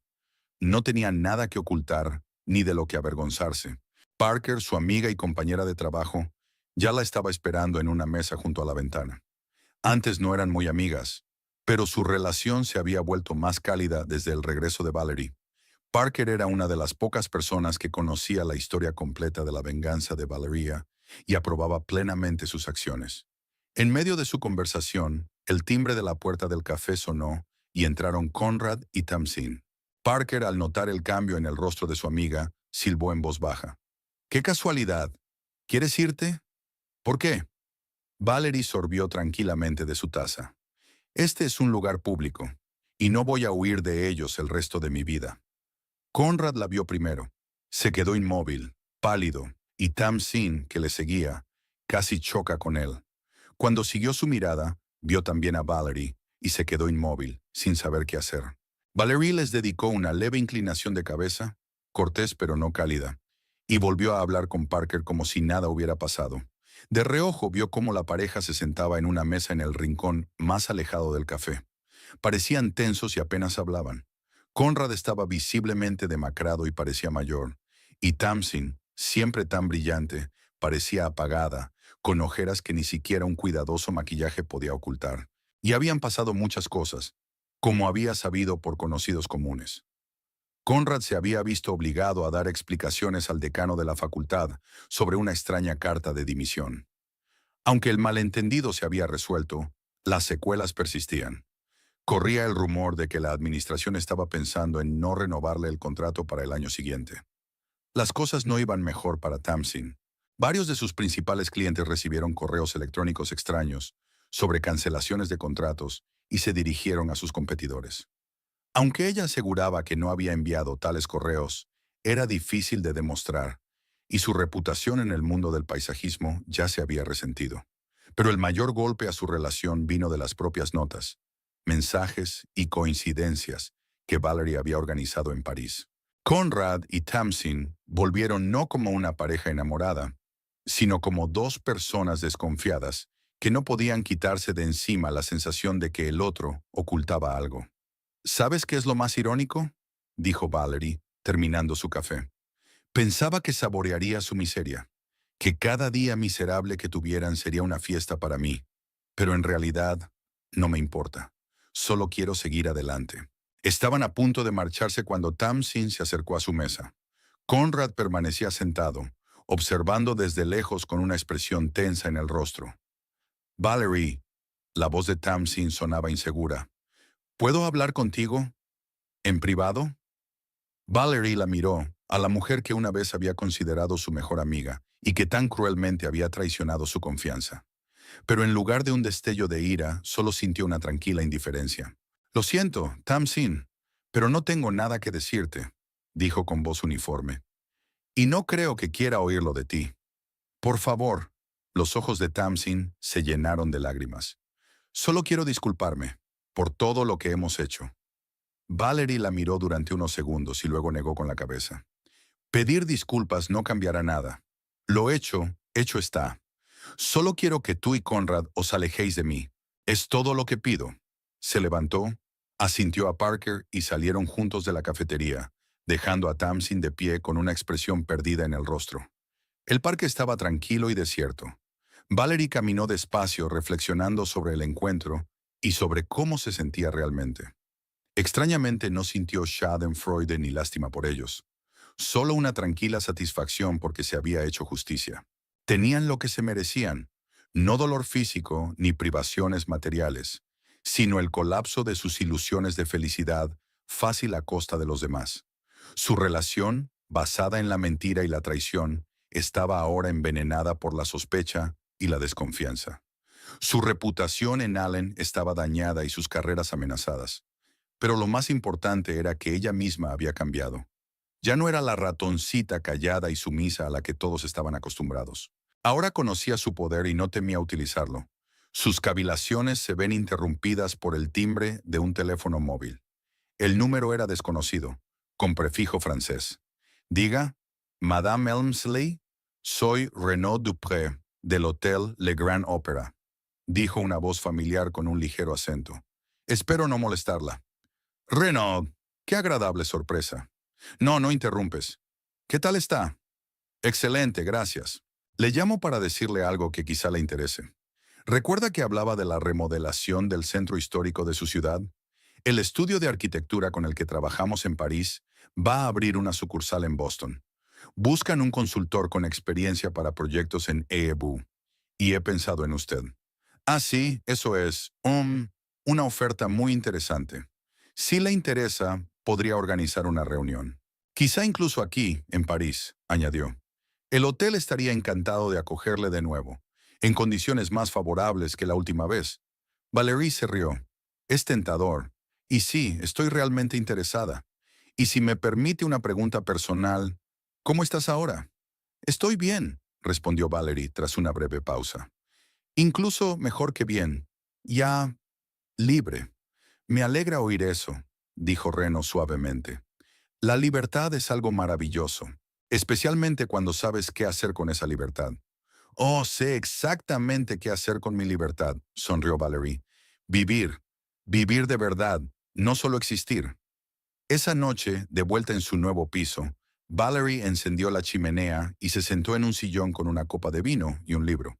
No tenía nada que ocultar ni de lo que avergonzarse. Parker, su amiga y compañera de trabajo, ya la estaba esperando en una mesa junto a la ventana. Antes no eran muy amigas, pero su relación se había vuelto más cálida desde el regreso de Valerie. Parker era una de las pocas personas que conocía la historia completa de la venganza de Valeria y aprobaba plenamente sus acciones. En medio de su conversación, el timbre de la puerta del café sonó y entraron Conrad y Tamsin. Parker, al notar el cambio en el rostro de su amiga, silbó en voz baja. ¡Qué casualidad! ¿Quieres irte? ¿Por qué? Valerie sorbió tranquilamente de su taza. Este es un lugar público, y no voy a huir de ellos el resto de mi vida. Conrad la vio primero. Se quedó inmóvil, pálido, y Tamsin, que le seguía, casi choca con él. Cuando siguió su mirada, vio también a Valerie, y se quedó inmóvil, sin saber qué hacer. Valerie les dedicó una leve inclinación de cabeza, cortés pero no cálida, y volvió a hablar con Parker como si nada hubiera pasado. De reojo vio cómo la pareja se sentaba en una mesa en el rincón más alejado del café. Parecían tensos y apenas hablaban. Conrad estaba visiblemente demacrado y parecía mayor, y Tamsin, siempre tan brillante, parecía apagada, con ojeras que ni siquiera un cuidadoso maquillaje podía ocultar. Y habían pasado muchas cosas, como había sabido por conocidos comunes. Conrad se había visto obligado a dar explicaciones al decano de la facultad sobre una extraña carta de dimisión. Aunque el malentendido se había resuelto, las secuelas persistían. Corría el rumor de que la administración estaba pensando en no renovarle el contrato para el año siguiente. Las cosas no iban mejor para Tamsin. Varios de sus principales clientes recibieron correos electrónicos extraños sobre cancelaciones de contratos y se dirigieron a sus competidores. Aunque ella aseguraba que no había enviado tales correos, era difícil de demostrar, y su reputación en el mundo del paisajismo ya se había resentido. Pero el mayor golpe a su relación vino de las propias notas, mensajes y coincidencias que Valerie había organizado en París. Conrad y Tamsin volvieron no como una pareja enamorada, sino como dos personas desconfiadas que no podían quitarse de encima la sensación de que el otro ocultaba algo. ¿Sabes qué es lo más irónico?, dijo Valerie, terminando su café. Pensaba que saborearía su miseria, que cada día miserable que tuvieran sería una fiesta para mí, pero en realidad no me importa. Solo quiero seguir adelante. Estaban a punto de marcharse cuando Tamsin se acercó a su mesa. Conrad permanecía sentado, observando desde lejos con una expresión tensa en el rostro. Valerie, la voz de Tamsin sonaba insegura. ¿Puedo hablar contigo? ¿En privado? Valerie la miró, a la mujer que una vez había considerado su mejor amiga y que tan cruelmente había traicionado su confianza. Pero en lugar de un destello de ira, solo sintió una tranquila indiferencia. Lo siento, Tamsin, pero no tengo nada que decirte, dijo con voz uniforme. Y no creo que quiera oírlo de ti. Por favor. Los ojos de Tamsin se llenaron de lágrimas. Solo quiero disculparme por todo lo que hemos hecho. Valerie la miró durante unos segundos y luego negó con la cabeza. Pedir disculpas no cambiará nada. Lo hecho, hecho está. Solo quiero que tú y Conrad os alejéis de mí. Es todo lo que pido. Se levantó, asintió a Parker y salieron juntos de la cafetería, dejando a Tamsin de pie con una expresión perdida en el rostro. El parque estaba tranquilo y desierto. Valerie caminó despacio reflexionando sobre el encuentro y sobre cómo se sentía realmente. Extrañamente no sintió schadenfreude ni lástima por ellos, solo una tranquila satisfacción porque se había hecho justicia. Tenían lo que se merecían, no dolor físico ni privaciones materiales, sino el colapso de sus ilusiones de felicidad fácil a costa de los demás. Su relación, basada en la mentira y la traición, estaba ahora envenenada por la sospecha y la desconfianza. Su reputación en Allen estaba dañada y sus carreras amenazadas. Pero lo más importante era que ella misma había cambiado. Ya no era la ratoncita callada y sumisa a la que todos estaban acostumbrados. Ahora conocía su poder y no temía utilizarlo. Sus cavilaciones se ven interrumpidas por el timbre de un teléfono móvil. El número era desconocido, con prefijo francés. Diga, Madame Elmsley, soy Renaud Dupré, del Hotel Le Grand Opera, dijo una voz familiar con un ligero acento. Espero no molestarla. Renaud, qué agradable sorpresa. No, no interrumpes. ¿Qué tal está? Excelente, gracias. Le llamo para decirle algo que quizá le interese. ¿Recuerda que hablaba de la remodelación del centro histórico de su ciudad? El estudio de arquitectura con el que trabajamos en París va a abrir una sucursal en Boston. Buscan un consultor con experiencia para proyectos en EEBU. Y he pensado en usted. Ah, sí, eso es. Una oferta muy interesante. Si le interesa, podría organizar una reunión. Quizá incluso aquí, en París, añadió. El hotel estaría encantado de acogerle de nuevo, en condiciones más favorables que la última vez. Valerie se rió. Es tentador. Y sí, estoy realmente interesada. Y si me permite una pregunta personal, ¿cómo estás ahora? Estoy bien, respondió Valerie tras una breve pausa. Incluso mejor que bien. Ya libre. Me alegra oír eso, dijo Reno suavemente. La libertad es algo maravilloso, especialmente cuando sabes qué hacer con esa libertad. Oh, sé exactamente qué hacer con mi libertad, sonrió Valerie. Vivir, vivir de verdad, no solo existir. Esa noche, de vuelta en su nuevo piso, Valerie encendió la chimenea y se sentó en un sillón con una copa de vino y un libro.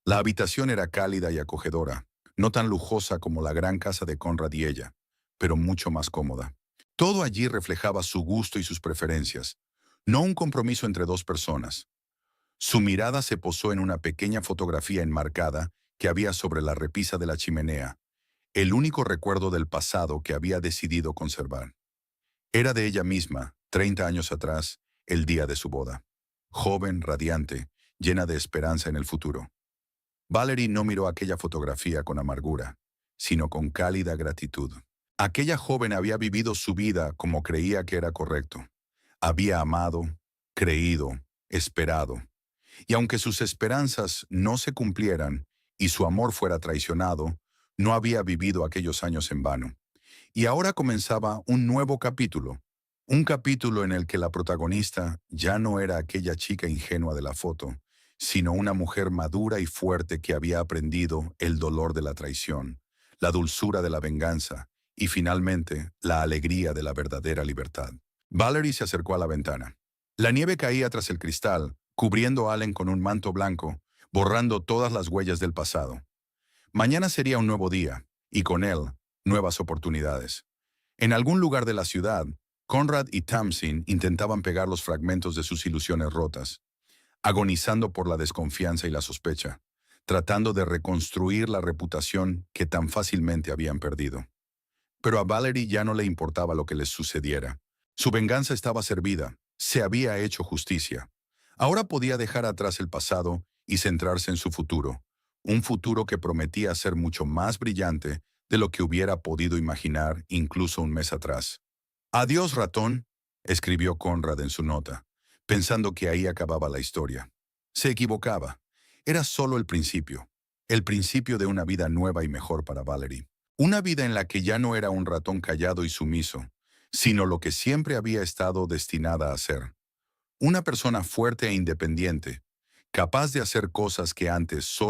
La habitación era cálida y acogedora, no tan lujosa como la gran casa de Conrad y ella, pero mucho más cómoda. Todo allí reflejaba su gusto y sus preferencias, no un compromiso entre dos personas. Su mirada se posó en una pequeña fotografía enmarcada que había sobre la repisa de la chimenea, el único recuerdo del pasado que había decidido conservar. Era de ella misma, 30 años atrás, el día de su boda. Joven, radiante, llena de esperanza en el futuro. Valerie no miró aquella fotografía con amargura, sino con cálida gratitud. Aquella joven había vivido su vida como creía que era correcto. Había amado, creído, esperado. Y aunque sus esperanzas no se cumplieran y su amor fuera traicionado, no había vivido aquellos años en vano. Y ahora comenzaba un nuevo capítulo, un capítulo en el que la protagonista ya no era aquella chica ingenua de la foto, sino una mujer madura y fuerte que había aprendido el dolor de la traición, la dulzura de la venganza y finalmente la alegría de la verdadera libertad. Valerie se acercó a la ventana. La nieve caía tras el cristal, cubriendo a Allen con un manto blanco, borrando todas las huellas del pasado. Mañana sería un nuevo día, y con él, nuevas oportunidades. En algún lugar de la ciudad, Conrad y Tamsin intentaban pegar los fragmentos de sus ilusiones rotas, agonizando por la desconfianza y la sospecha, tratando de reconstruir la reputación que tan fácilmente habían perdido. Pero a Valerie ya no le importaba lo que les sucediera. Su venganza estaba servida, se había hecho justicia. Ahora podía dejar atrás el pasado y centrarse en su futuro, un futuro que prometía ser mucho más brillante de lo que hubiera podido imaginar incluso un mes atrás. «Adiós, ratón», escribió Conrad en su nota, pensando que ahí acababa la historia. Se equivocaba. Era solo el principio de una vida nueva y mejor para Valerie. Una vida en la que ya no era un ratón callado y sumiso, sino lo que siempre había estado destinada a ser. Una persona fuerte e independiente, capaz de hacer cosas que antes solo